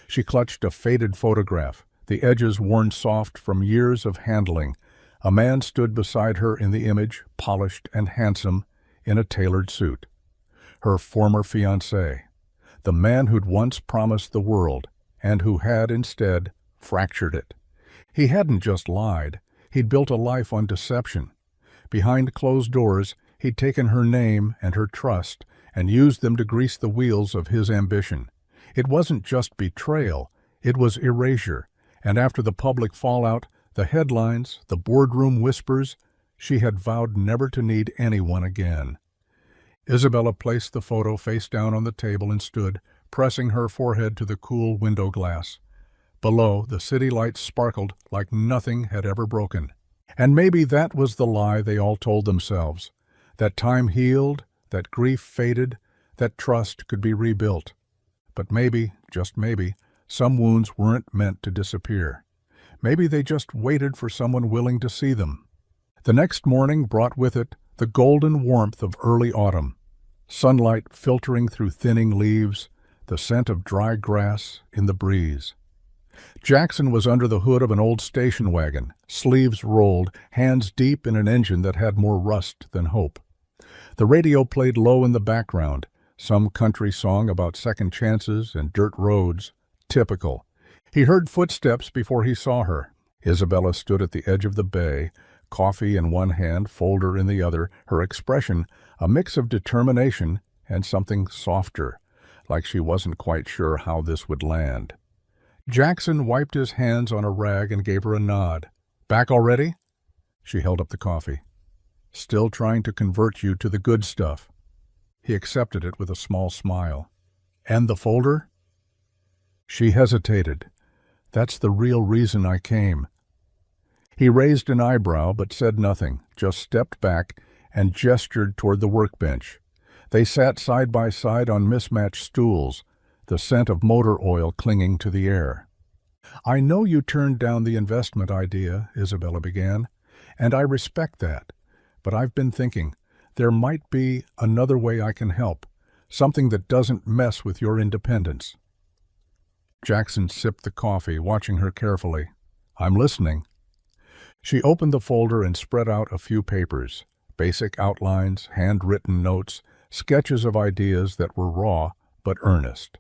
S1: She clutched a faded photograph, the edges worn soft from years of handling. A man stood beside her in the image, polished and handsome, in a tailored suit. Her former fiancé, the man who'd once promised the world, and who had, instead, fractured it. He hadn't just lied, he'd built a life on deception. Behind closed doors, he'd taken her name and her trust and used them to grease the wheels of his ambition. It wasn't just betrayal, it was erasure, and after the public fallout, the headlines, the boardroom whispers, she had vowed never to need anyone again. Isabella placed the photo face down on the table and stood, pressing her forehead to the cool window glass. Below, the city lights sparkled like nothing had ever broken. And maybe that was the lie they all told themselves. That time healed, that grief faded, that trust could be rebuilt. But maybe, just maybe, some wounds weren't meant to disappear. Maybe they just waited for someone willing to see them. The next morning brought with it the golden warmth of early autumn, sunlight filtering through thinning leaves, the scent of dry grass in the breeze. Jackson was under the hood of an old station wagon, sleeves rolled, hands deep in an engine that had more rust than hope. The radio played low in the background, some country song about second chances and dirt roads. Typical. He heard footsteps before he saw her. Isabella stood at the edge of the bay, coffee in one hand, folder in the other, her expression a mix of determination and something softer, like she wasn't quite sure how this would land. Jackson wiped his hands on a rag and gave her a nod. "Back already?" She held up the coffee. "Still trying to convert you to the good stuff." He accepted it with a small smile. "And the folder?" She hesitated. "That's the real reason I came." He raised an eyebrow but said nothing, just stepped back and gestured toward the workbench. They sat side by side on mismatched stools, the scent of motor oil clinging to the air. "I know you turned down the investment idea," Isabella began, "and I respect that. But I've been thinking, there might be another way I can help, something that doesn't mess with your independence." Jackson sipped the coffee, watching her carefully. "I'm listening." She opened the folder and spread out a few papers, basic outlines, handwritten notes, sketches of ideas that were raw but earnest.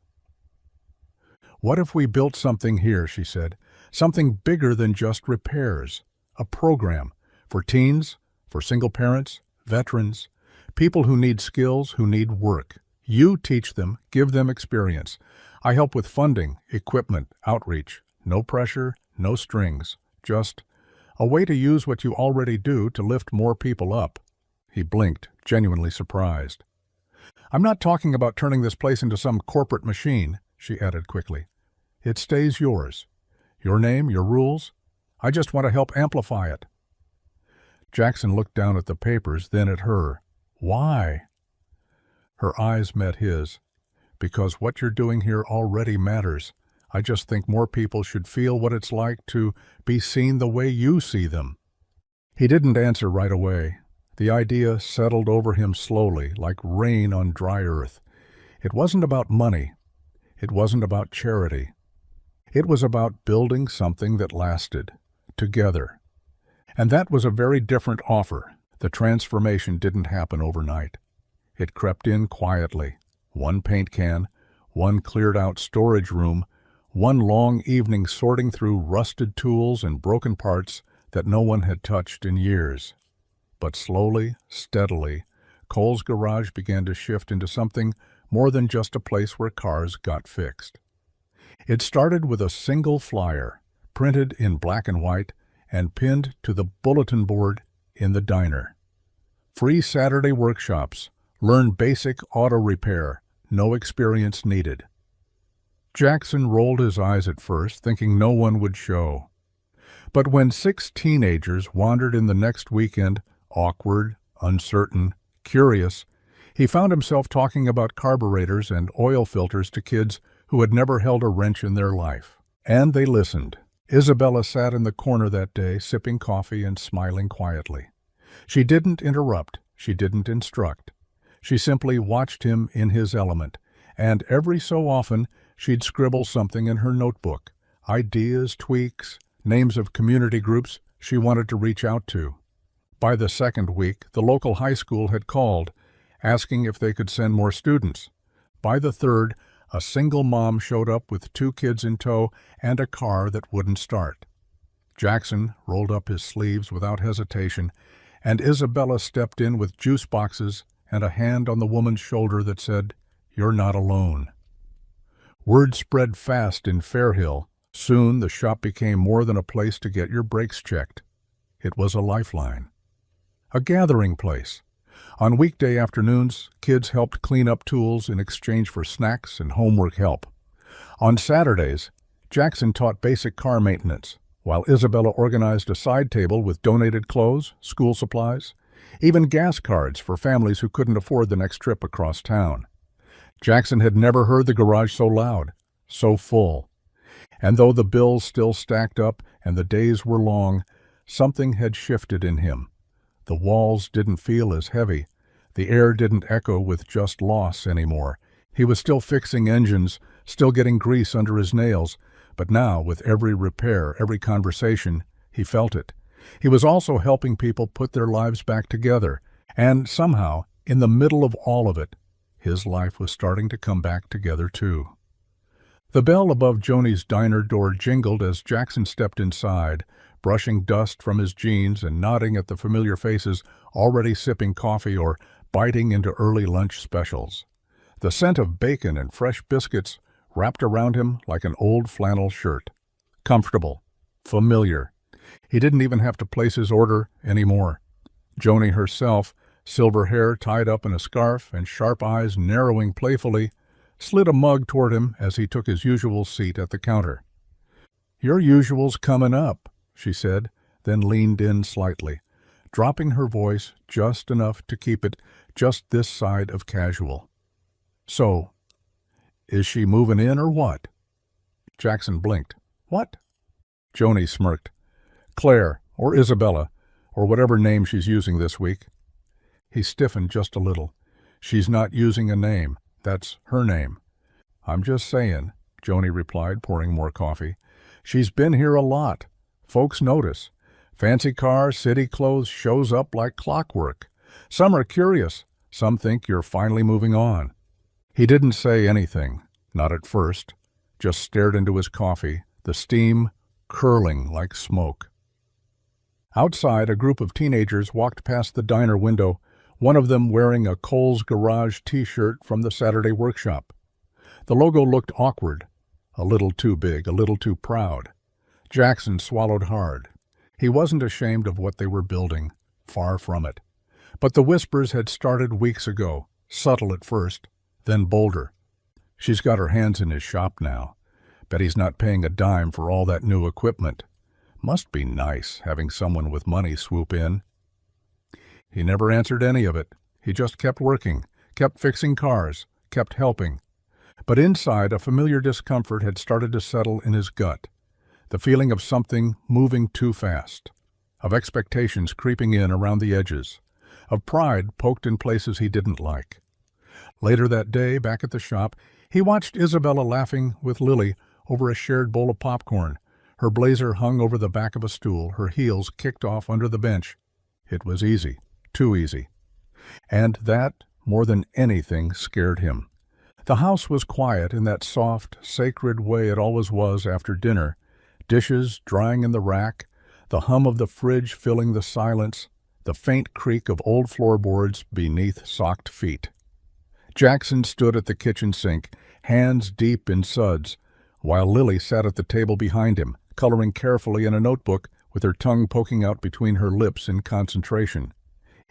S1: "What if we built something here," she said, "something bigger than just repairs, a program for teens, for single parents, veterans, people who need skills, who need work. You teach them, give them experience. I help with funding, equipment, outreach. No pressure, no strings, just a way to use what you already do to lift more people up." He blinked, genuinely surprised. "I'm not talking about turning this place into some corporate machine," she added quickly. "It stays yours. Your name, your rules. I just want to help amplify it." Jackson looked down at the papers, then at her. "Why?" Her eyes met his. "Because what you're doing here already matters. I just think more people should feel what it's like to be seen the way you see them." He didn't answer right away. The idea settled over him slowly, like rain on dry earth. It wasn't about money. It wasn't about charity. It was about building something that lasted, together. And that was a very different offer. The transformation didn't happen overnight. It crept in quietly. One paint can, one cleared-out storage room, one long evening sorting through rusted tools and broken parts that no one had touched in years. But slowly, steadily, Cole's garage began to shift into something more than just a place where cars got fixed. It started with a single flyer, printed in black and white and pinned to the bulletin board in the diner. "Free Saturday workshops. Learn basic auto repair. No experience needed." Jackson rolled his eyes at first, thinking no one would show. But when 6 teenagers wandered in the next weekend, awkward, uncertain, curious, he found himself talking about carburetors and oil filters to kids who had never held a wrench in their life. And they listened. Isabella sat in the corner that day, sipping coffee and smiling quietly. She didn't interrupt. She didn't instruct. She simply watched him in his element, and every so often she'd scribble something in her notebook, ideas, tweaks, names of community groups she wanted to reach out to. By the second week, the local high school had called, asking if they could send more students. By the third, a single mom showed up with 2 kids in tow and a car that wouldn't start. Jackson rolled up his sleeves without hesitation, and Isabella stepped in with juice boxes and a hand on the woman's shoulder that said, "You're not alone." Word spread fast in Fairhill. Soon the shop became more than a place to get your brakes checked. It was a lifeline. A gathering place. On weekday afternoons, kids helped clean up tools in exchange for snacks and homework help. On Saturdays, Jackson taught basic car maintenance, while Isabella organized a side table with donated clothes, school supplies, even gas cards for families who couldn't afford the next trip across town. Jackson had never heard the garage so loud, so full. And though the bills still stacked up and the days were long, something had shifted in him. The walls didn't feel as heavy. The air didn't echo with just loss anymore. He was still fixing engines, still getting grease under his nails, but now, with every repair, every conversation, he felt it. He was also helping people put their lives back together, and somehow, in the middle of all of it, his life was starting to come back together too. The bell above Joni's diner door jingled as Jackson stepped inside, brushing dust from his jeans and nodding at the familiar faces already sipping coffee or biting into early lunch specials. The scent of bacon and fresh biscuits wrapped around him like an old flannel shirt. Comfortable. Familiar. He didn't even have to place his order anymore. Joni herself, silver hair tied up in a scarf and sharp eyes narrowing playfully, slid a mug toward him as he took his usual seat at the counter. "Your usual's coming up," she said, then leaned in slightly, dropping her voice just enough to keep it just this side of casual. "So, is she moving in or what?" Jackson blinked. "What?" Joni smirked. "Claire, or Isabella, or whatever name she's using this week." He stiffened just a little. "She's not using a name. That's her name." "I'm just saying," Joni replied, pouring more coffee. "She's been here a lot. Folks notice. Fancy car, city clothes shows up like clockwork. Some are curious. Some think you're finally moving on." He didn't say anything, not at first, just stared into his coffee, the steam curling like smoke. Outside, a group of teenagers walked past the diner window, one of them wearing a Kohl's Garage t-shirt from the Saturday workshop. The logo looked awkward, a little too big, a little too proud. Jackson swallowed hard. He wasn't ashamed of what they were building, far from it. But the whispers had started weeks ago, subtle at first, then bolder. "She's got her hands in his shop now. Bet he's not paying a dime for all that new equipment. Must be nice having someone with money swoop in." He never answered any of it. He just kept working, kept fixing cars, kept helping. But inside, a familiar discomfort had started to settle in his gut. The feeling of something moving too fast, of expectations creeping in around the edges, of pride poked in places he didn't like. Later that day, back at the shop, he watched Isabella laughing with Lily over a shared bowl of popcorn. Her blazer hung over the back of a stool, her heels kicked off under the bench. It was easy, too easy. And that, more than anything, scared him. The house was quiet in that soft, sacred way it always was after dinner, dishes drying in the rack, the hum of the fridge filling the silence, the faint creak of old floorboards beneath socked feet. Jackson stood at the kitchen sink, hands deep in suds, while Lily sat at the table behind him, coloring carefully in a notebook with her tongue poking out between her lips in concentration.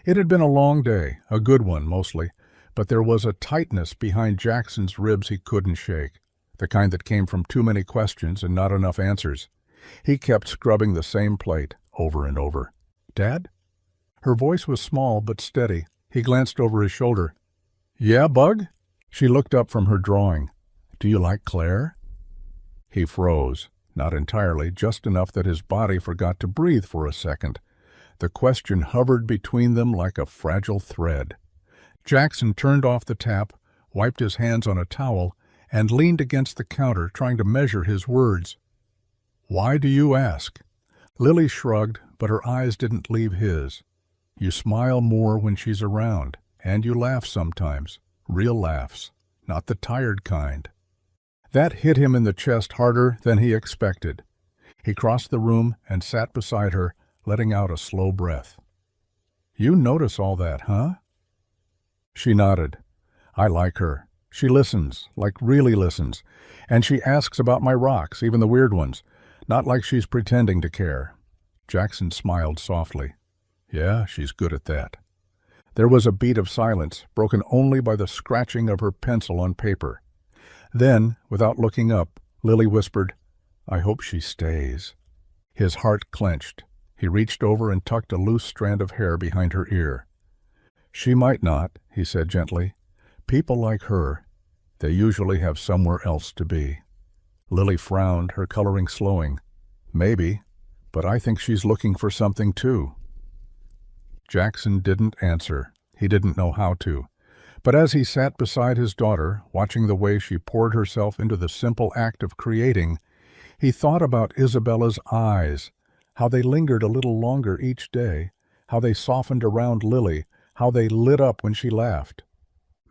S1: It had been a long day, a good one mostly, but there was a tightness behind Jackson's ribs he couldn't shake, the kind that came from too many questions and not enough answers. He kept scrubbing the same plate over and over. "Dad?" Her voice was small but steady. He glanced over his shoulder. "Yeah, Bug?" She looked up from her drawing. "Do you like Claire?" He froze, not entirely, just enough that his body forgot to breathe for a second. The question hovered between them like a fragile thread. Jackson turned off the tap, wiped his hands on a towel, and leaned against the counter, trying to measure his words. "Why do you ask?" Lily shrugged, but her eyes didn't leave his. "You smile more when she's around, and you laugh sometimes. Real laughs, not the tired kind." That hit him in the chest harder than he expected. He crossed the room and sat beside her, letting out a slow breath. "You notice all that, huh?" She nodded. "I like her. She listens, like really listens, and she asks about my rocks, even the weird ones, not like she's pretending to care." Jackson smiled softly. "Yeah, she's good at that." There was a beat of silence, broken only by the scratching of her pencil on paper. Then, without looking up, Lily whispered, I hope she stays. His heart clenched. He reached over and tucked a loose strand of hair behind her ear. She might not, he said gently. People like her, they usually have somewhere else to be. Lily frowned, her coloring slowing. Maybe, but I think she's looking for something too. Jackson didn't answer. He didn't know how to. But as he sat beside his daughter, watching the way she poured herself into the simple act of creating, he thought about Isabella's eyes, how they lingered a little longer each day, how they softened around Lily, how they lit up when she laughed.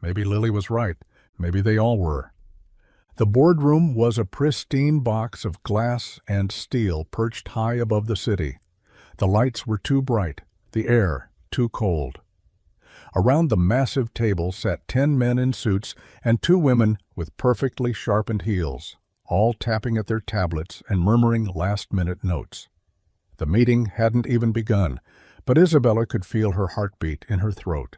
S1: Maybe Lily was right. Maybe they all were. The boardroom was a pristine box of glass and steel perched high above the city. The lights were too bright, the air too cold. Around the massive table sat 10 men in suits and 2 women with perfectly sharpened heels, all tapping at their tablets and murmuring last-minute notes. The meeting hadn't even begun, but Isabella could feel her heartbeat in her throat.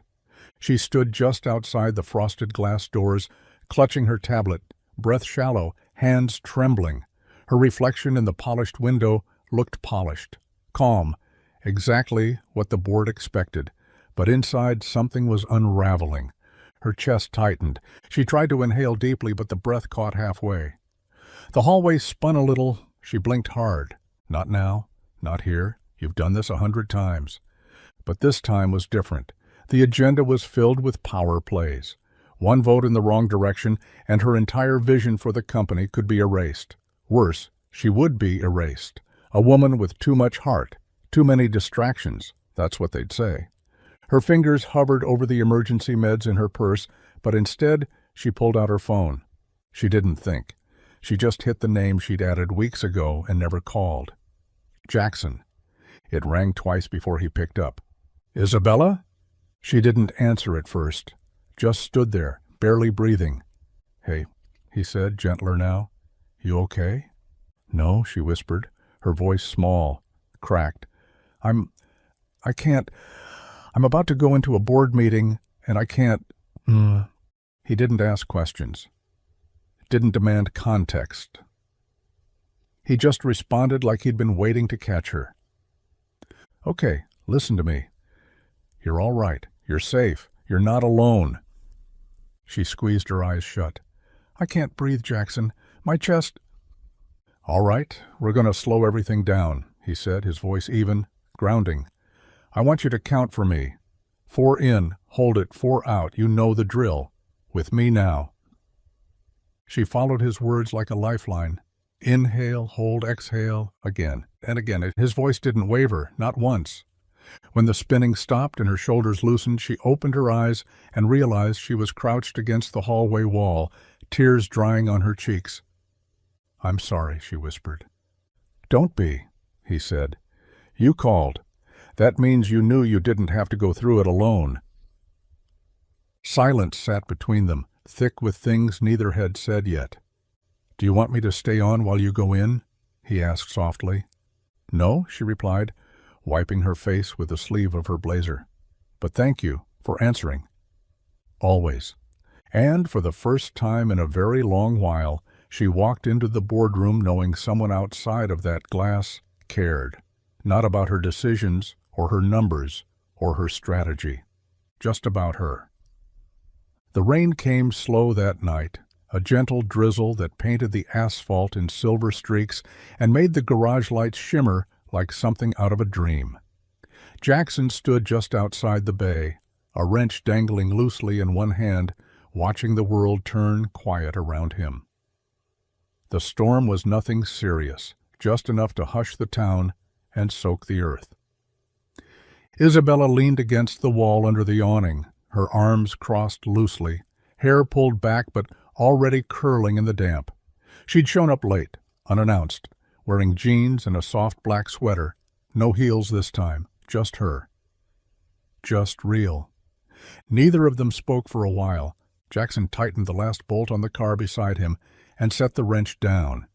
S1: She stood just outside the frosted glass doors, clutching her tablet, breath shallow, hands trembling. Her reflection in the polished window looked polished, calm, exactly what the board expected, but inside something was unraveling. Her chest tightened. She tried to inhale deeply, but the breath caught halfway. The hallway spun a little. She blinked hard. Not now, not here. You've done this 100 times. But this time was different. The agenda was filled with power plays. One vote in the wrong direction, and her entire vision for the company could be erased. Worse, she would be erased. A woman with too much heart, too many distractions, that's what they'd say. Her fingers hovered over the emergency meds in her purse, but instead she pulled out her phone. She didn't think. She just hit the name she'd added weeks ago and never called. Jackson. It rang twice before he picked up. Isabella? She didn't answer at first, just stood there, barely breathing. Hey, he said, gentler now. You okay? No, she whispered, her voice small, cracked. I'm about to go into a board meeting, and I can't. He didn't ask questions. Didn't demand context. He just responded like he'd been waiting to catch her. Okay, listen to me. You're all right. You're safe. You're not alone. She squeezed her eyes shut. I can't breathe, Jackson. My chest. All right, we're going to slow everything down, he said, his voice even, grounding. I want you to count for me. 4 in, hold it, 4 out. You know the drill. With me now. She followed his words like a lifeline. Inhale, hold, exhale, again and again. His voice didn't waver, not once. When the spinning stopped and her shoulders loosened, she opened her eyes and realized she was crouched against the hallway wall, tears drying on her cheeks. I'm sorry, she whispered. Don't be, he said. You called. That means you knew you didn't have to go through it alone. Silence sat between them, thick with things neither had said yet. Do you want me to stay on while you go in? He asked softly. No, she replied, wiping her face with the sleeve of her blazer. But thank you for answering. Always. And for the first time in a very long while, she walked into the boardroom knowing someone outside of that glass cared. Not about her decisions or her numbers or her strategy. Just about her. The rain came slow that night, a gentle drizzle that painted the asphalt in silver streaks and made the garage lights shimmer like something out of a dream. Jackson stood just outside the bay, a wrench dangling loosely in one hand, watching the world turn quiet around him. The storm was nothing serious, just enough to hush the town and soak the earth. Isabella leaned against the wall under the awning, her arms crossed loosely, hair pulled back but already curling in the damp. She'd shown up late, unannounced, wearing jeans and a soft black sweater, no heels this time, just her. Just real. Neither of them spoke for a while. Jackson tightened the last bolt on the car beside him and set the wrench down.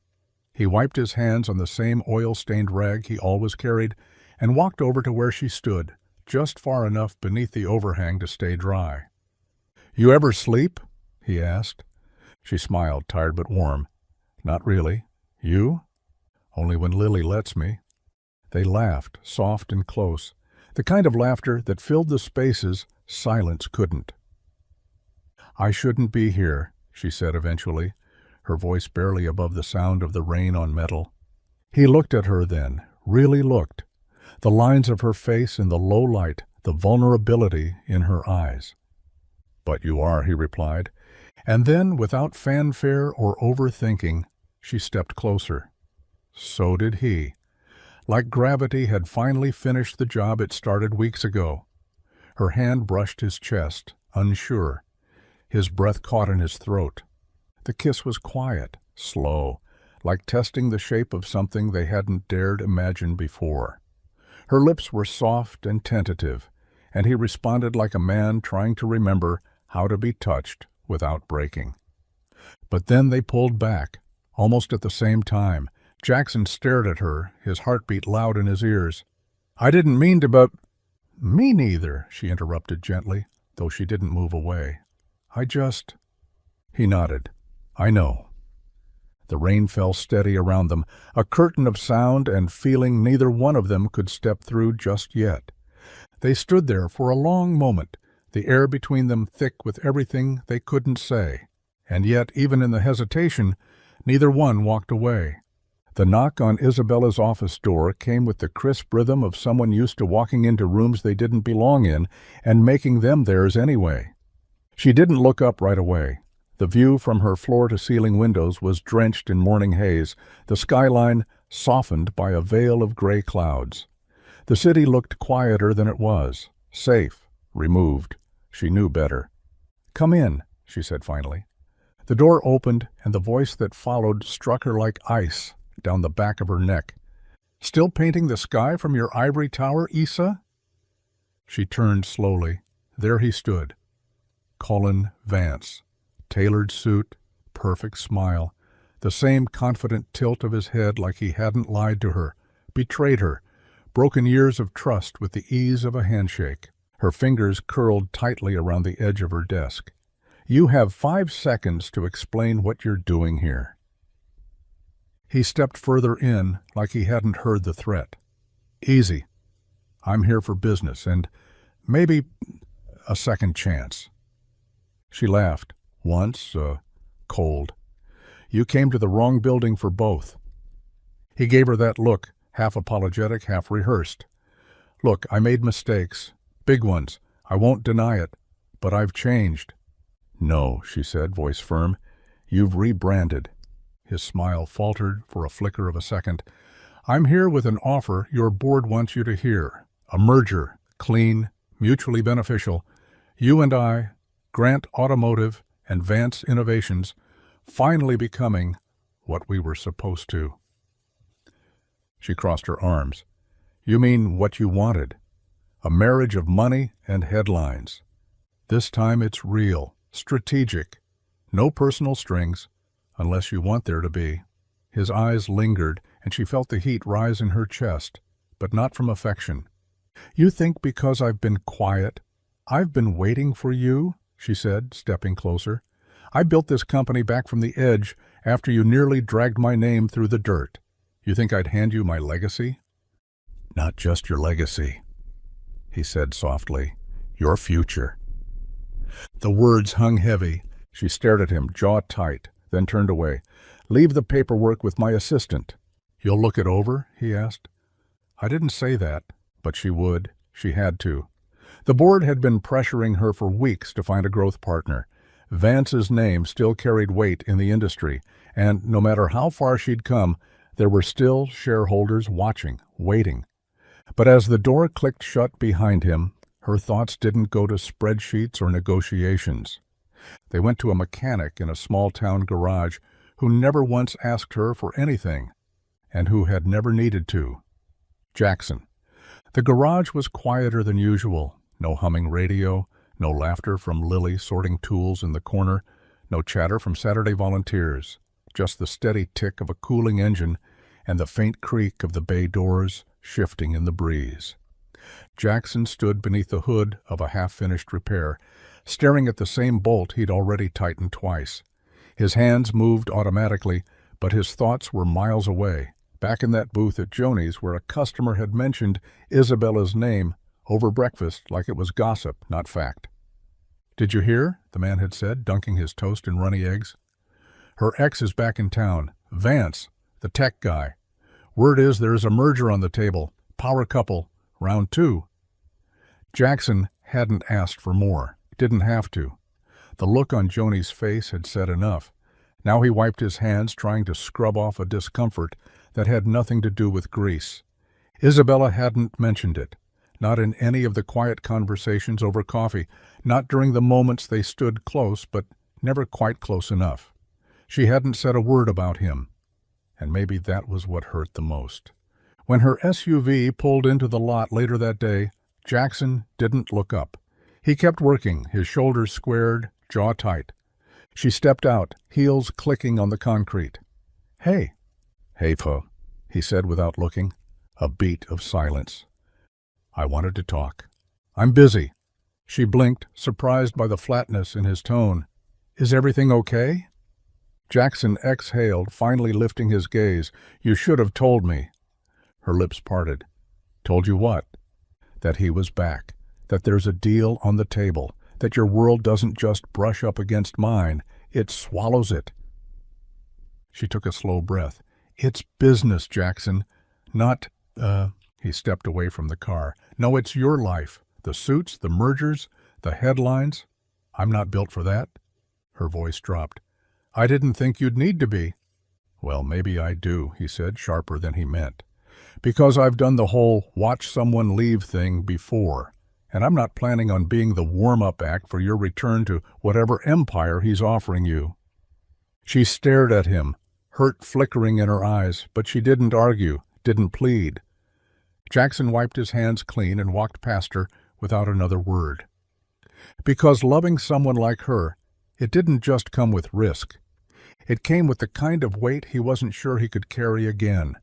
S1: He wiped his hands on the same oil-stained rag he always carried and walked over to where she stood, just far enough beneath the overhang to stay dry. You ever sleep? He asked. She smiled, tired but warm. Not really. You? Only when Lily lets me." They laughed, soft and close, the kind of laughter that filled the spaces silence couldn't. "I shouldn't be here," she said eventually, her voice barely above the sound of the rain on metal. He looked at her then, really looked, the lines of her face in the low light, the vulnerability in her eyes. "But you are," he replied, and then, without fanfare or overthinking, she stepped closer. So did he. Like gravity had finally finished the job it started weeks ago. Her hand brushed his chest, unsure. His breath caught in his throat. The kiss was quiet, slow, like testing the shape of something they hadn't dared imagine before. Her lips were soft and tentative, and he responded like a man trying to remember how to be touched without breaking. But then they pulled back, almost at the same time. Jackson stared at her, his heartbeat loud in his ears. "I didn't mean to, but—" "Me neither," she interrupted gently, though she didn't move away. "I just—" He nodded. "I know." The rain fell steady around them, a curtain of sound and feeling neither one of them could step through just yet. They stood there for a long moment, the air between them thick with everything they couldn't say. And yet, even in the hesitation, neither one walked away. The knock on Isabella's office door came with the crisp rhythm of someone used to walking into rooms they didn't belong in and making them theirs anyway. She didn't look up right away. The view from her floor-to-ceiling windows was drenched in morning haze, the skyline softened by a veil of gray clouds. The city looked quieter than it was, safe, removed. She knew better. "Come in," she said finally. The door opened, and the voice that followed struck her like ice down the back of her neck. "Still painting the sky from your ivory tower, Isa?" She turned slowly. There he stood. Colin Vance. Tailored suit, perfect smile, the same confident tilt of his head like he hadn't lied to her, betrayed her, broken years of trust with the ease of a handshake. Her fingers curled tightly around the edge of her desk. "You have 5 seconds to explain what you're doing here." He stepped further in like he hadn't heard the threat. "Easy. I'm here for business and maybe a second chance." She laughed. "Once, cold. You came to the wrong building for both." He gave her that look, half apologetic, half rehearsed. "Look, I made mistakes. Big ones. I won't deny it. But I've changed." "No," she said, voice firm. "You've rebranded." His smile faltered for a flicker of a second. "I'm here with an offer your board wants you to hear. A merger, clean, mutually beneficial. You and I, Grant Automotive and Vance Innovations, finally becoming what we were supposed to." She crossed her arms. "You mean what you wanted? A marriage of money and headlines. This time it's real, strategic. No personal strings, unless you want there to be." His eyes lingered, and she felt the heat rise in her chest, but not from affection. "You think because I've been quiet, I've been waiting for you?" she said, stepping closer. "I built this company back from the edge after you nearly dragged my name through the dirt. You think I'd hand you my legacy?" "Not just your legacy," he said softly. "Your future." The words hung heavy. She stared at him, jaw tight, then turned away. "Leave the paperwork with my assistant." "You'll look it over?" he asked. I didn't say that, but she would. She had to. The board had been pressuring her for weeks to find a growth partner. Vance's name still carried weight in the industry, and no matter how far she'd come, there were still shareholders watching, waiting. But as the door clicked shut behind him, her thoughts didn't go to spreadsheets or negotiations. They went to a mechanic in a small-town garage who never once asked her for anything, and who had never needed to. Jackson. The garage was quieter than usual. No humming radio, no laughter from Lily sorting tools in the corner, no chatter from Saturday volunteers, just the steady tick of a cooling engine and the faint creak of the bay doors shifting in the breeze. Jackson stood beneath the hood of a half-finished repair, staring at the same bolt he'd already tightened twice. His hands moved automatically, but his thoughts were miles away, back in that booth at Joni's where a customer had mentioned Isabella's name over breakfast like it was gossip, not fact. "Did you hear?" the man had said, dunking his toast in runny eggs. "Her ex is back in town. Vance, the tech guy. Word is there's a merger on the table. Power couple. Round 2. Jackson hadn't asked for more. Didn't have to. The look on Joni's face had said enough. Now he wiped his hands, trying to scrub off a discomfort that had nothing to do with grease. Isabella hadn't mentioned it. Not in any of the quiet conversations over coffee, not during the moments they stood close, but never quite close enough. She hadn't said a word about him, and maybe that was what hurt the most. When her SUV pulled into the lot later that day, Jackson didn't look up. He kept working, his shoulders squared, jaw tight. She stepped out, heels clicking on the concrete. "Hey." "Hey, Po," he said without looking. A beat of silence. "I wanted to talk." "I'm busy." She blinked, surprised by the flatness in his tone. "Is everything okay?" Jackson exhaled, finally lifting his gaze. "You should have told me." Her lips parted. "Told you what?" "That he was back. That there's a deal on the table. That your world doesn't just brush up against mine. It swallows it." She took a slow breath. "It's business, Jackson. Not, He stepped away from the car. "No, it's your life. The suits, the mergers, the headlines. I'm not built for that." Her voice dropped. "I didn't think you'd need to be." "Well, maybe I do," he said, sharper than he meant. "Because I've done the whole watch someone leave thing before, and I'm not planning on being the warm-up act for your return to whatever empire he's offering you." She stared at him, hurt flickering in her eyes, but she didn't argue, didn't plead. Jackson wiped his hands clean and walked past her without another word. Because loving someone like her, it didn't just come with risk. It came with the kind of weight he wasn't sure he could carry again.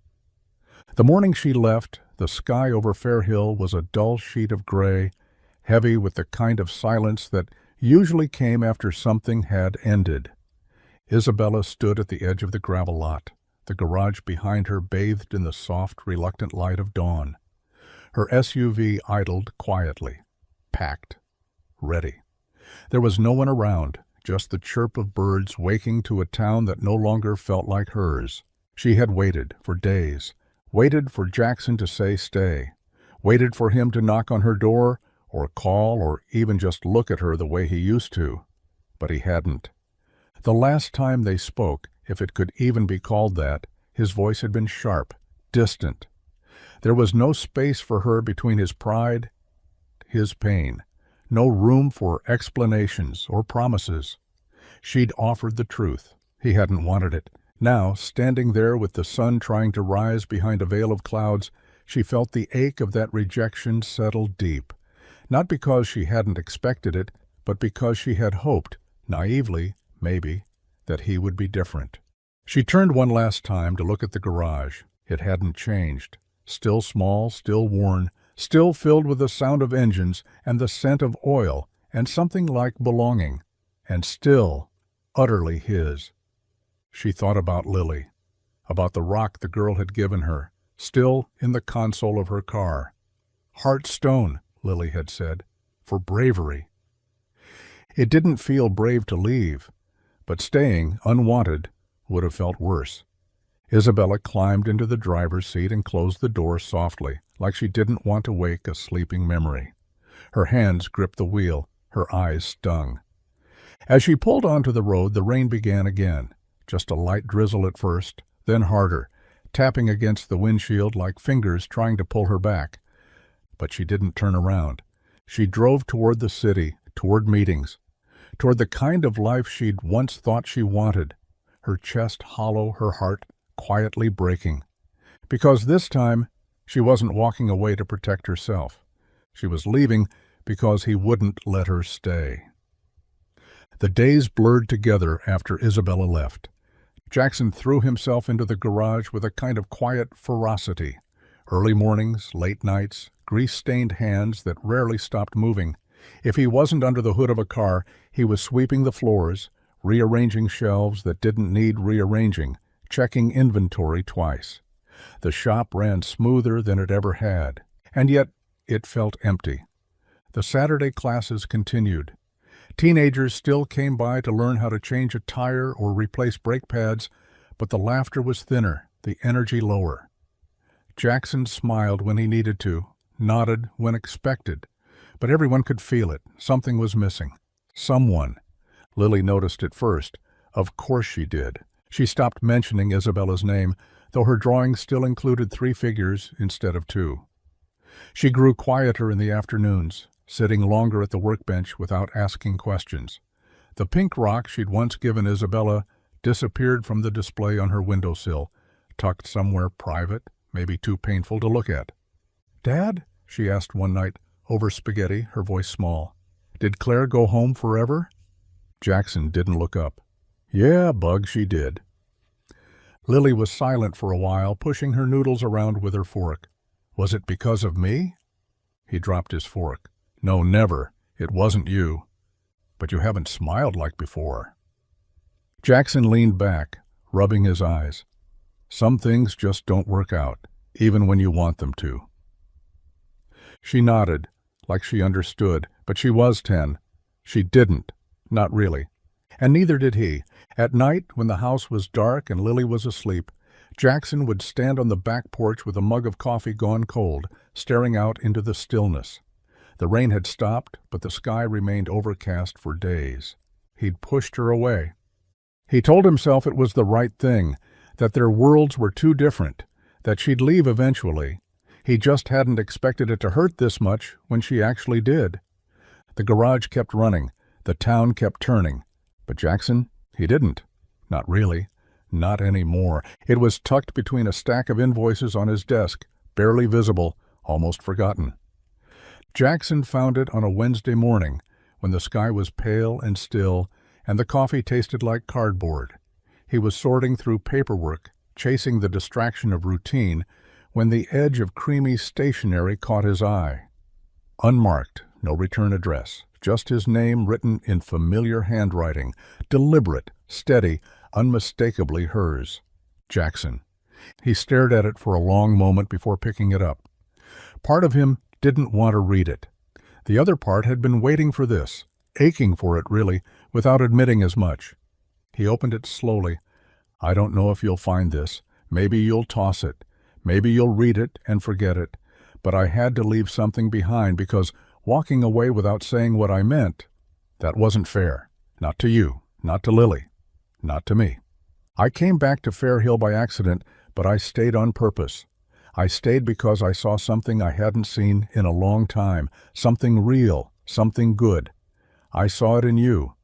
S1: The morning she left, the sky over Fair Hill was a dull sheet of gray, heavy with the kind of silence that usually came after something had ended. Isabella stood at the edge of the gravel lot, the garage behind her bathed in the soft, reluctant light of dawn. Her SUV idled quietly, packed, ready. There was no one around, just the chirp of birds waking to a town that no longer felt like hers. She had waited for days, waited for Jackson to say stay, waited for him to knock on her door or call or even just look at her the way he used to. But he hadn't. The last time they spoke, if it could even be called that, his voice had been sharp, distant. There was no space for her between his pride, his pain, no room for explanations or promises. She'd offered the truth. He hadn't wanted it. Now, standing there with the sun trying to rise behind a veil of clouds, she felt the ache of that rejection settle deep. Not because she hadn't expected it, but because she had hoped, naively, maybe, that he would be different. She turned one last time to look at the garage. It hadn't changed. Still small, still worn, still filled with the sound of engines and the scent of oil and something like belonging, and still utterly his. She thought about Lily, about the rock the girl had given her, still in the console of her car. "Heart stone," Lily had said, "for bravery." It didn't feel brave to leave, but staying, unwanted, would have felt worse. Isabella climbed into the driver's seat and closed the door softly, like she didn't want to wake a sleeping memory. Her hands gripped the wheel, her eyes stung. As she pulled onto the road, the rain began again, just a light drizzle at first, then harder, tapping against the windshield like fingers trying to pull her back. But she didn't turn around. She drove toward the city, toward meetings, toward the kind of life she'd once thought she wanted, her chest hollow, her heart quietly breaking. Because this time, she wasn't walking away to protect herself. She was leaving because he wouldn't let her stay. The days blurred together after Isabella left. Jackson threw himself into the garage with a kind of quiet ferocity. Early mornings, late nights, grease-stained hands that rarely stopped moving. If he wasn't under the hood of a car, he was sweeping the floors, rearranging shelves that didn't need rearranging, checking inventory twice. The shop ran smoother than it ever had, and yet it felt empty. The Saturday classes continued. Teenagers still came by to learn how to change a tire or replace brake pads, but the laughter was thinner, the energy lower. Jackson smiled when he needed to, nodded when expected, but everyone could feel it. Something was missing. Someone. Lily noticed it first. Of course she did. She stopped mentioning Isabella's name, though her drawing still included 3 figures instead of 2. She grew quieter in the afternoons, sitting longer at the workbench without asking questions. The pink rock she'd once given Isabella disappeared from the display on her windowsill, tucked somewhere private, maybe too painful to look at. "Dad?" she asked one night, over spaghetti, her voice small. "Did Claire go home forever?" Jackson didn't look up. "Yeah, Bug, she did." Lily was silent for a while, pushing her noodles around with her fork. "Was it because of me?" He dropped his fork. "No, never. It wasn't you. But you haven't smiled like before." Jackson leaned back, rubbing his eyes. "Some things just don't work out, even when you want them to." She nodded, like she understood, but she was 10. She didn't. Not really. And neither did he. At night, when the house was dark and Lily was asleep, Jackson would stand on the back porch with a mug of coffee gone cold, staring out into the stillness. The rain had stopped, but the sky remained overcast for days. He'd pushed her away. He told himself it was the right thing, that their worlds were too different, that she'd leave eventually. He just hadn't expected it to hurt this much when she actually did. The garage kept running. The town kept turning. But Jackson, he didn't. Not really. Not anymore. It was tucked between a stack of invoices on his desk, barely visible, almost forgotten. Jackson found it on a Wednesday morning, when the sky was pale and still, and the coffee tasted like cardboard. He was sorting through paperwork, chasing the distraction of routine, when the edge of creamy stationery caught his eye. Unmarked, no return address, just his name written in familiar handwriting, deliberate, steady, unmistakably hers. Jackson. He stared at it for a long moment before picking it up. Part of him didn't want to read it. The other part had been waiting for this, aching for it really, without admitting as much. He opened it slowly. "I don't know if you'll find this. Maybe you'll toss it. Maybe you'll read it and forget it. But I had to leave something behind because walking away without saying what I meant, that wasn't fair. Not to you, not to Lily, not to me. I came back to Fair Hill by accident, but I stayed on purpose. I stayed because I saw something I hadn't seen in a long time, something real, something good. I saw it in you,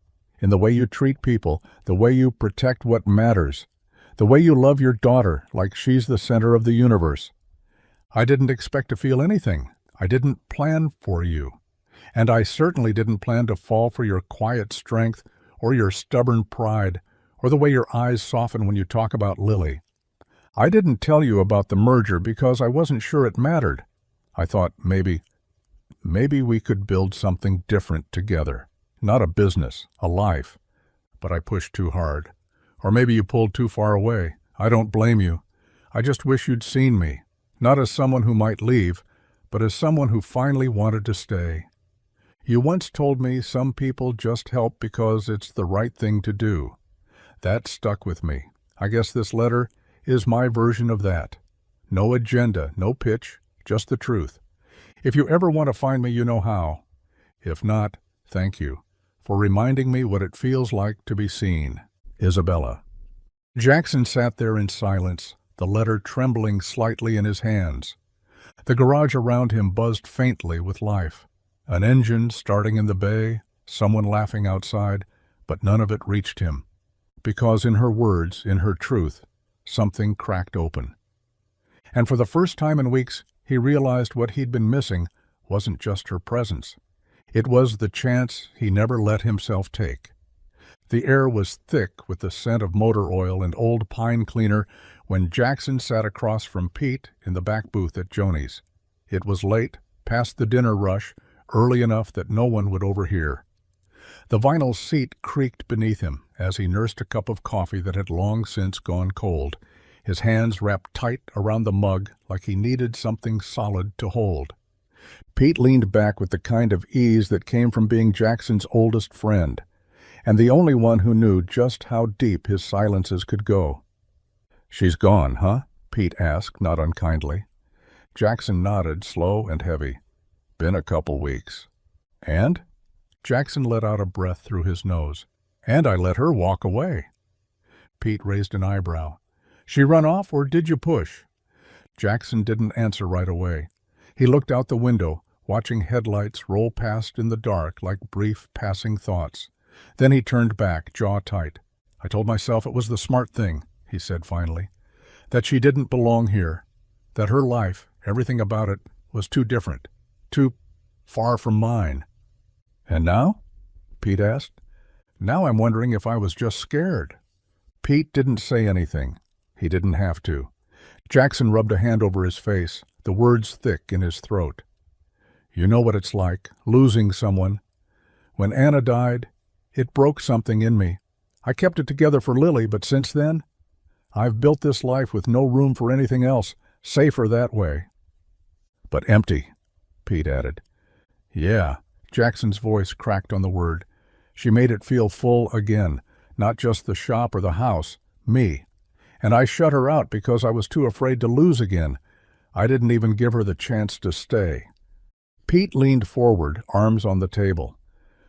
S1: in the way you treat people, the way you protect what matters, the way you love your daughter like she's the center of the universe. I didn't expect to feel anything. I didn't plan for you. And I certainly didn't plan to fall for your quiet strength or your stubborn pride or the way your eyes soften when you talk about Lily. I didn't tell you about the merger because I wasn't sure it mattered. I thought maybe we could build something different together. Not a business, a life. But I pushed too hard. Or maybe you pulled too far away. I don't blame you. I just wish you'd seen me, not as someone who might leave, but as someone who finally wanted to stay. You once told me some people just help because it's the right thing to do. That stuck with me. I guess this letter is my version of that. No agenda, no pitch, just the truth. If you ever want to find me, you know how. If not, thank you for reminding me what it feels like to be seen. Isabella. Jackson sat there in silence, the letter trembling slightly in his hands. The garage around him buzzed faintly with life. An engine starting in the bay, someone laughing outside, but none of it reached him. Because in her words, in her truth, something cracked open. And for the first time in weeks, he realized what he'd been missing wasn't just her presence. It was the chance he never let himself take. The air was thick with the scent of motor oil and old pine cleaner when Jackson sat across from Pete in the back booth at Joni's. It was late, past the dinner rush, early enough that no one would overhear. The vinyl seat creaked beneath him as he nursed a cup of coffee that had long since gone cold. his hands wrapped tight around the mug like he needed something solid to hold. Pete leaned back with the kind of ease that came from being Jackson's oldest friend, and the only one who knew just how deep his silences could go. "She's gone, huh?" Pete asked, not unkindly. Jackson nodded, slow and heavy. "Been a couple weeks." "And?" Jackson let out a breath through his nose. "And I let her walk away." Pete raised an eyebrow. "She run off, or did you push?" Jackson didn't answer right away. He looked out the window, watching headlights roll past in the dark like brief passing thoughts. Then he turned back, jaw tight. "I told myself it was the smart thing," he said finally. "That she didn't belong here. That her life, everything about it, was too different. Too far from mine." "And now?" Pete asked. "Now I'm wondering if I was just scared." Pete didn't say anything. He didn't have to. Jackson rubbed a hand over his face, the words thick in his throat. "You know what it's like, losing someone. When Anna died, it broke something in me. I kept it together for Lily, but since then, I've built this life with no room for anything else, safer that way." "But empty," Pete added. "Yeah," Jackson's voice cracked on the word. "She made it feel full again, not just the shop or the house, me. And I shut her out because I was too afraid to lose again. I didn't even give her the chance to stay." Pete leaned forward, arms on the table.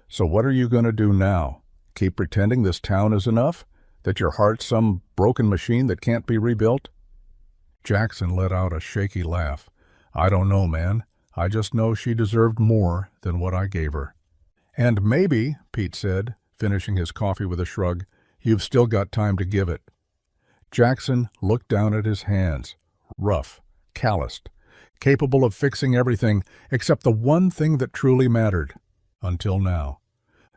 S1: "So what are you going to do now? Keep pretending this town is enough? That your heart's some broken machine that can't be rebuilt?" Jackson let out a shaky laugh. "I don't know, man. I just know she deserved more than what I gave her." "And maybe," Pete said, finishing his coffee with a shrug, "you've still got time to give it." Jackson looked down at his hands, rough, calloused, capable of fixing everything except the one thing that truly mattered. Until now.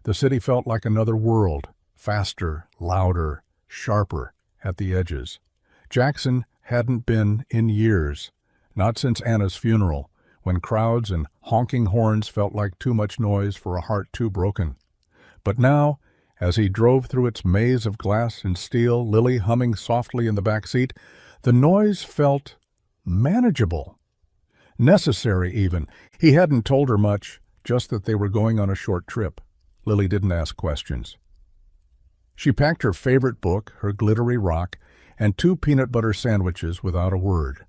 S1: The city felt like another world, faster, louder, sharper at the edges. Jackson hadn't been in years, not since Anna's funeral, when crowds and honking horns felt like too much noise for a heart too broken. But now, as he drove through its maze of glass and steel, Lily humming softly in the back seat, the noise felt manageable. Necessary, even. He hadn't told her much, just that they were going on a short trip. Lily didn't ask questions. She packed her favorite book, her glittery rock, and 2 peanut butter sandwiches without a word.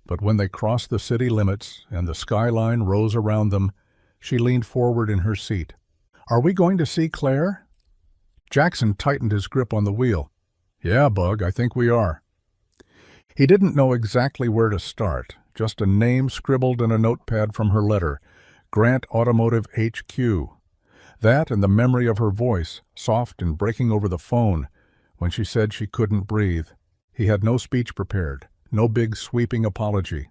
S1: But when they crossed the city limits and the skyline rose around them, she leaned forward in her seat. "Are we going to see Claire?" Jackson tightened his grip on the wheel. "Yeah, Bug, I think we are." He didn't know exactly where to start, just a name scribbled in a notepad from her letter, Grant Automotive HQ. That and the memory of her voice, soft and breaking over the phone, when she said she couldn't breathe. He had no speech prepared, no big sweeping apology.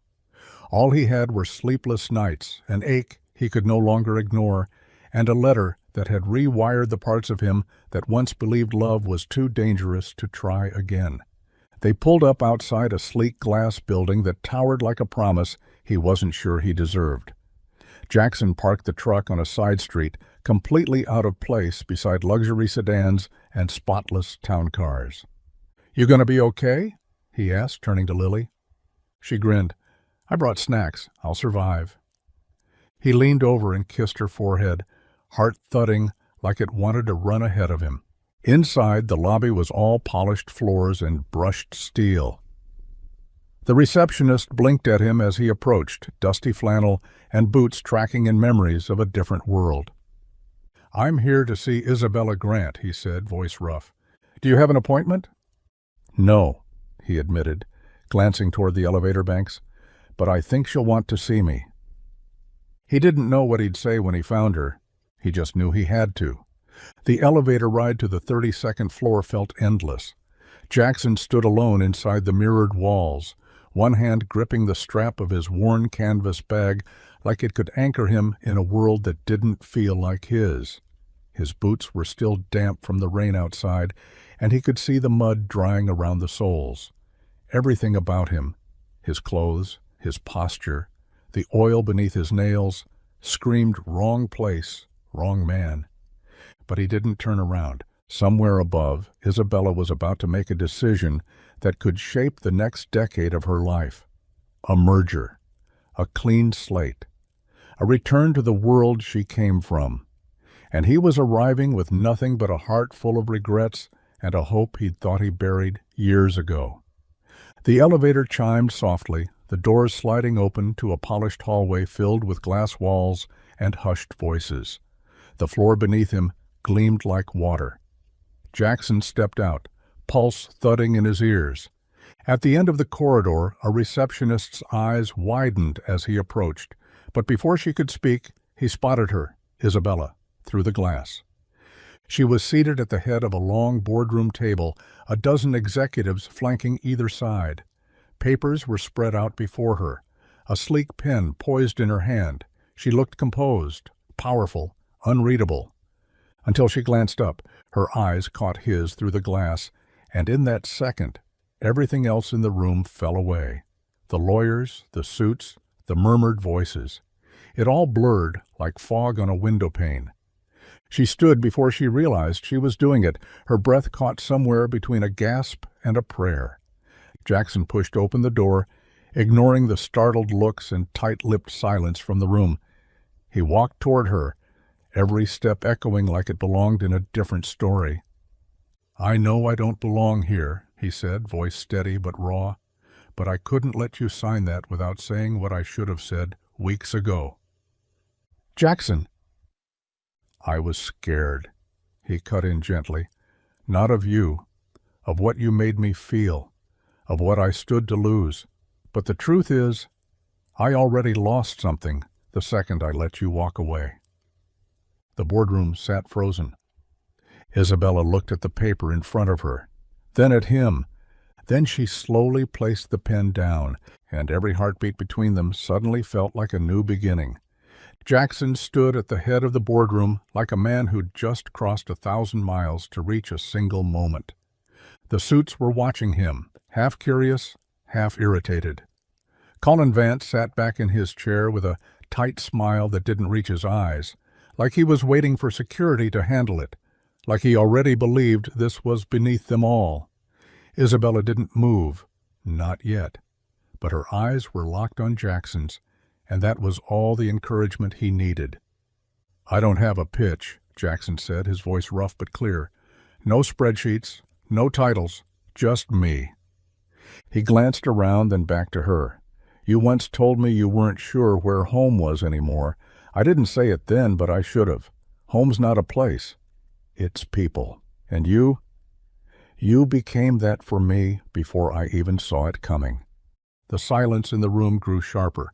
S1: All he had were sleepless nights, an ache he could no longer ignore, and a letter that had rewired the parts of him that once believed love was too dangerous to try again. They pulled up outside a sleek glass building that towered like a promise he wasn't sure he deserved. Jackson parked the truck on a side street, completely out of place beside luxury sedans and spotless town cars. "You gonna be okay?" he asked, turning to Lily. She grinned. "I brought snacks. I'll survive." He leaned over and kissed her forehead, heart thudding like it wanted to run ahead of him. Inside, the lobby was all polished floors and brushed steel. The receptionist blinked at him as he approached, dusty flannel and boots tracking in memories of a different world. "I'm here to see Isabella Grant," he said, voice rough. "Do you have an appointment?" "No," he admitted, glancing toward the elevator banks, "but I think she'll want to see me." He didn't know what he'd say when he found her. He just knew he had to. The elevator ride to the 32nd floor felt endless. Jackson stood alone inside the mirrored walls, one hand gripping the strap of his worn canvas bag like it could anchor him in a world that didn't feel like his. His boots were still damp from the rain outside, and he could see the mud drying around the soles. Everything about him, his clothes, his posture, the oil beneath his nails, screamed wrong place, wrong man. But he didn't turn around. Somewhere above, Isabella was about to make a decision that could shape the next decade of her life. A merger, a clean slate, a return to the world she came from. And he was arriving with nothing but a heart full of regrets and a hope he'd thought he buried years ago. The elevator chimed softly, the doors sliding open to a polished hallway filled with glass walls and hushed voices. The floor beneath him gleamed like water. Jackson stepped out, pulse thudding in his ears. At the end of the corridor, a receptionist's eyes widened as he approached, but before she could speak, he spotted her, Isabella, through the glass. She was seated at the head of a long boardroom table, a dozen executives flanking either side. Papers were spread out before her, a sleek pen poised in her hand. She looked composed, powerful, unreadable. Until she glanced up, her eyes caught his through the glass, and in that second, everything else in the room fell away. The lawyers, the suits, the murmured voices. It all blurred like fog on a window pane. She stood before she realized she was doing it, her breath caught somewhere between a gasp and a prayer. Jackson pushed open the door, ignoring the startled looks and tight-lipped silence from the room. He walked toward her, every step echoing like it belonged in a different story. "I know I don't belong here," he said, voice steady but raw, "but I couldn't let you sign that without saying what I should have said weeks ago." "Jackson!" "I was scared," he cut in gently. "Not of you, of what you made me feel, of what I stood to lose. But the truth is, I already lost something the second I let you walk away." The boardroom sat frozen. Isabella looked at the paper in front of her, then at him. Then she slowly placed the pen down, and every heartbeat between them suddenly felt like a new beginning. Jackson stood at the head of the boardroom like a man who'd just crossed 1,000 miles to reach a single moment. The suits were watching him, half curious, half irritated. Colin Vance sat back in his chair with a tight smile that didn't reach his eyes, like he was waiting for security to handle it, like he already believed this was beneath them all. Isabella didn't move, not yet, but her eyes were locked on Jackson's, and that was all the encouragement he needed. "I don't have a pitch," Jackson said, his voice rough but clear. "No spreadsheets, no titles, just me." He glanced around, then back to her. "You once told me you weren't sure where home was anymore. I didn't say it then, but I should have. Home's not a place. It's people. And you? You became that for me before I even saw it coming." The silence in the room grew sharper.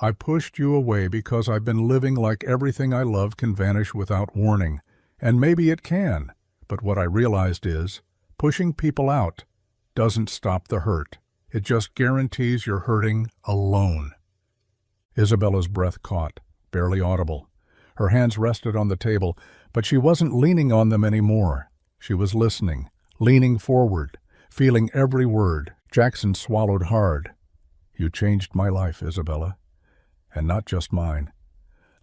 S1: "I pushed you away because I've been living like everything I love can vanish without warning. And maybe it can. But what I realized is, pushing people out doesn't stop the hurt. It just guarantees you're hurting alone." Isabella's breath caught, barely audible. Her hands rested on the table, but she wasn't leaning on them anymore. She was listening, leaning forward, feeling every word. Jackson swallowed hard. "You changed my life, Isabella. And not just mine.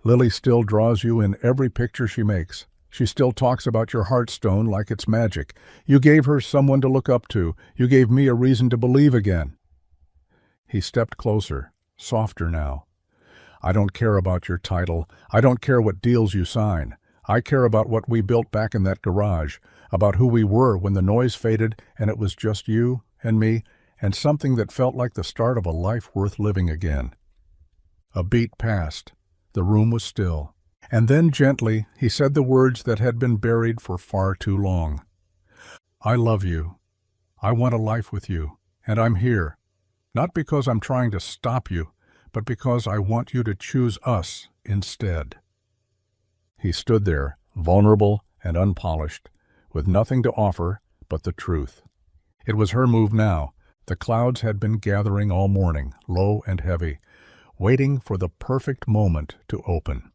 S1: Lily still draws you in every picture she makes. She still talks about your heartstone like it's magic. You gave her someone to look up to. You gave me a reason to believe again." He stepped closer, softer now. "I don't care about your title. I don't care what deals you sign. I care about what we built back in that garage, about who we were when the noise faded and it was just you and me and something that felt like the start of a life worth living again." A beat passed. The room was still. And then gently he said the words that had been buried for far too long. "I love you. I want a life with you. And I'm here. Not because I'm trying to stop you, but because I want you to choose us instead." He stood there, vulnerable and unpolished, with nothing to offer but the truth. It was her move now. The clouds had been gathering all morning, low and heavy, waiting for the perfect moment to open.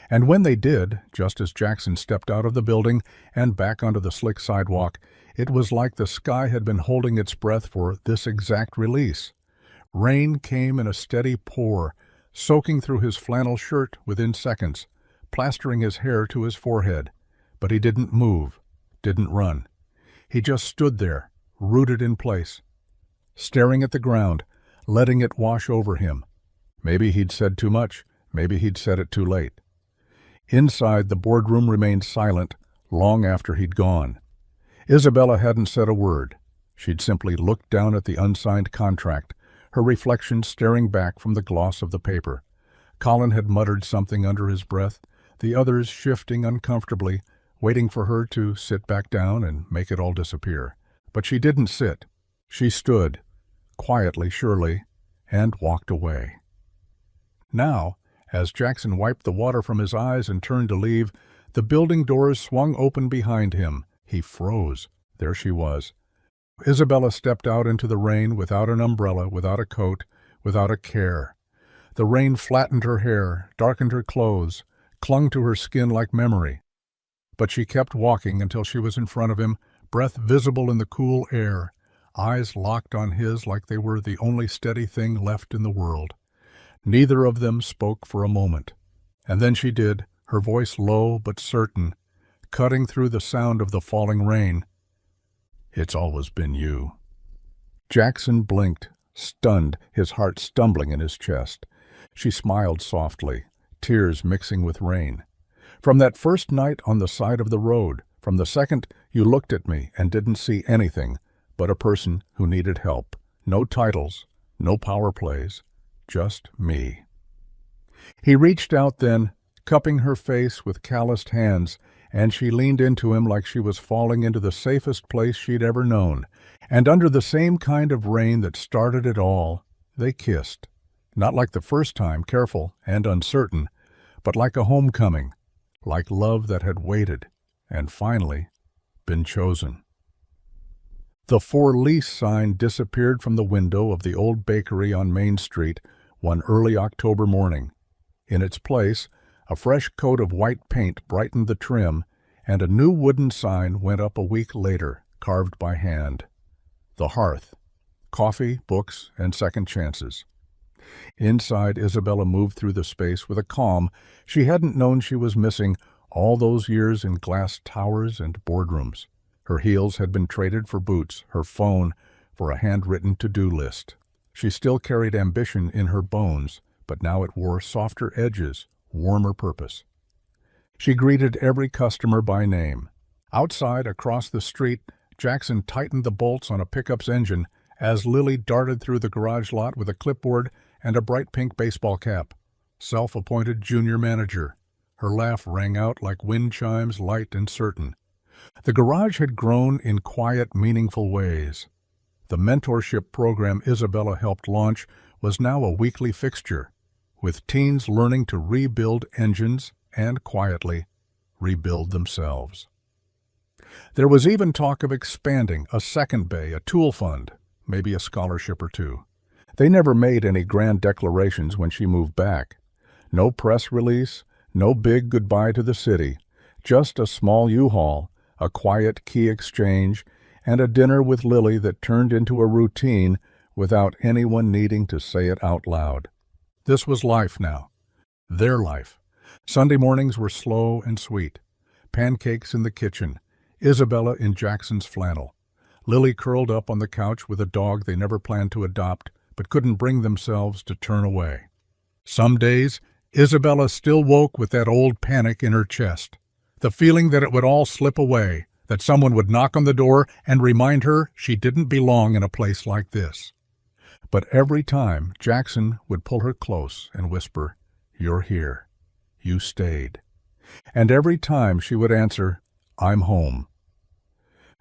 S1: And when they did, just as Jackson stepped out of the building and back onto the slick sidewalk, it was like the sky had been holding its breath for this exact release. Rain came in a steady pour, soaking through his flannel shirt within seconds, plastering his hair to his forehead. But he didn't move, didn't run. He just stood there, rooted in place, staring at the ground, letting it wash over him. Maybe he'd said too much. Maybe he'd said it too late. Inside, the boardroom remained silent long after he'd gone. Isabella hadn't said a word. She'd simply looked down at the unsigned contract, her reflection staring back from the gloss of the paper. Colin had muttered something under his breath, the others shifting uncomfortably, waiting for her to sit back down and make it all disappear. But she didn't sit. She stood, quietly surely, and walked away. Now, as Jackson wiped the water from his eyes and turned to leave, the building doors swung open behind him. He froze. There she was. Isabella stepped out into the rain without an umbrella, without a coat, without a care. The rain flattened her hair, darkened her clothes, clung to her skin like memory. But she kept walking until she was in front of him, breath visible in the cool air, eyes locked on his like they were the only steady thing left in the world. Neither of them spoke for a moment. And then she did, her voice low but certain, cutting through the sound of the falling rain. "It's always been you." Jackson blinked, stunned, his heart stumbling in his chest. She smiled softly, tears mixing with rain. "From that first night on the side of the road, from the second you looked at me and didn't see anything but a person who needed help. No titles, no power plays, just me." He reached out then, cupping her face with calloused hands, and she leaned into him like she was falling into the safest place she'd ever known. And under the same kind of rain that started it all, they kissed. Not like the first time, careful and uncertain, but like a homecoming, like love that had waited and finally been chosen. The For Lease sign disappeared from the window of the old bakery on Main Street one early October morning. In its place, a fresh coat of white paint brightened the trim, and a new wooden sign went up a week later, carved by hand. The Hearth. Coffee, books, and second chances. Inside, Isabella moved through the space with a calm she hadn't known she was missing all those years in glass towers and boardrooms. Her heels had been traded for boots, her phone for a handwritten to-do list. She still carried ambition in her bones, but now it wore softer edges, warmer purpose. She greeted every customer by name. Outside, across the street, Jackson tightened the bolts on a pickup's engine as Lily darted through the garage lot with a clipboard and a bright pink baseball cap. Self-appointed junior manager. Her laugh rang out like wind chimes, light and certain. The garage had grown in quiet, meaningful ways. The mentorship program Isabella helped launch was now a weekly fixture, with teens learning to rebuild engines and, quietly, rebuild themselves. There was even talk of expanding a second bay, a tool fund, maybe a scholarship or two. They never made any grand declarations when she moved back. No press release, no big goodbye to the city, just a small U-Haul, a quiet key exchange, and a dinner with Lily that turned into a routine without anyone needing to say it out loud. This was life now. Their life. Sunday mornings were slow and sweet. Pancakes in the kitchen. Isabella in Jackson's flannel. Lily curled up on the couch with a dog they never planned to adopt, but couldn't bring themselves to turn away. Some days, Isabella still woke with that old panic in her chest. The feeling that it would all slip away, that someone would knock on the door and remind her she didn't belong in a place like this. But every time, Jackson would pull her close and whisper, "You're here. You stayed." And every time she would answer, "I'm home."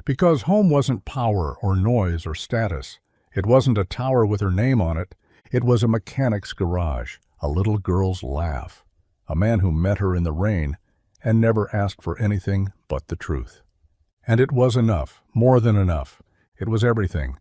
S1: Because home wasn't power or noise or status. It wasn't a tower with her name on it. It was a mechanic's garage, a little girl's laugh, a man who met her in the rain and never asked for anything but the truth. And it was enough, more than enough. It was everything.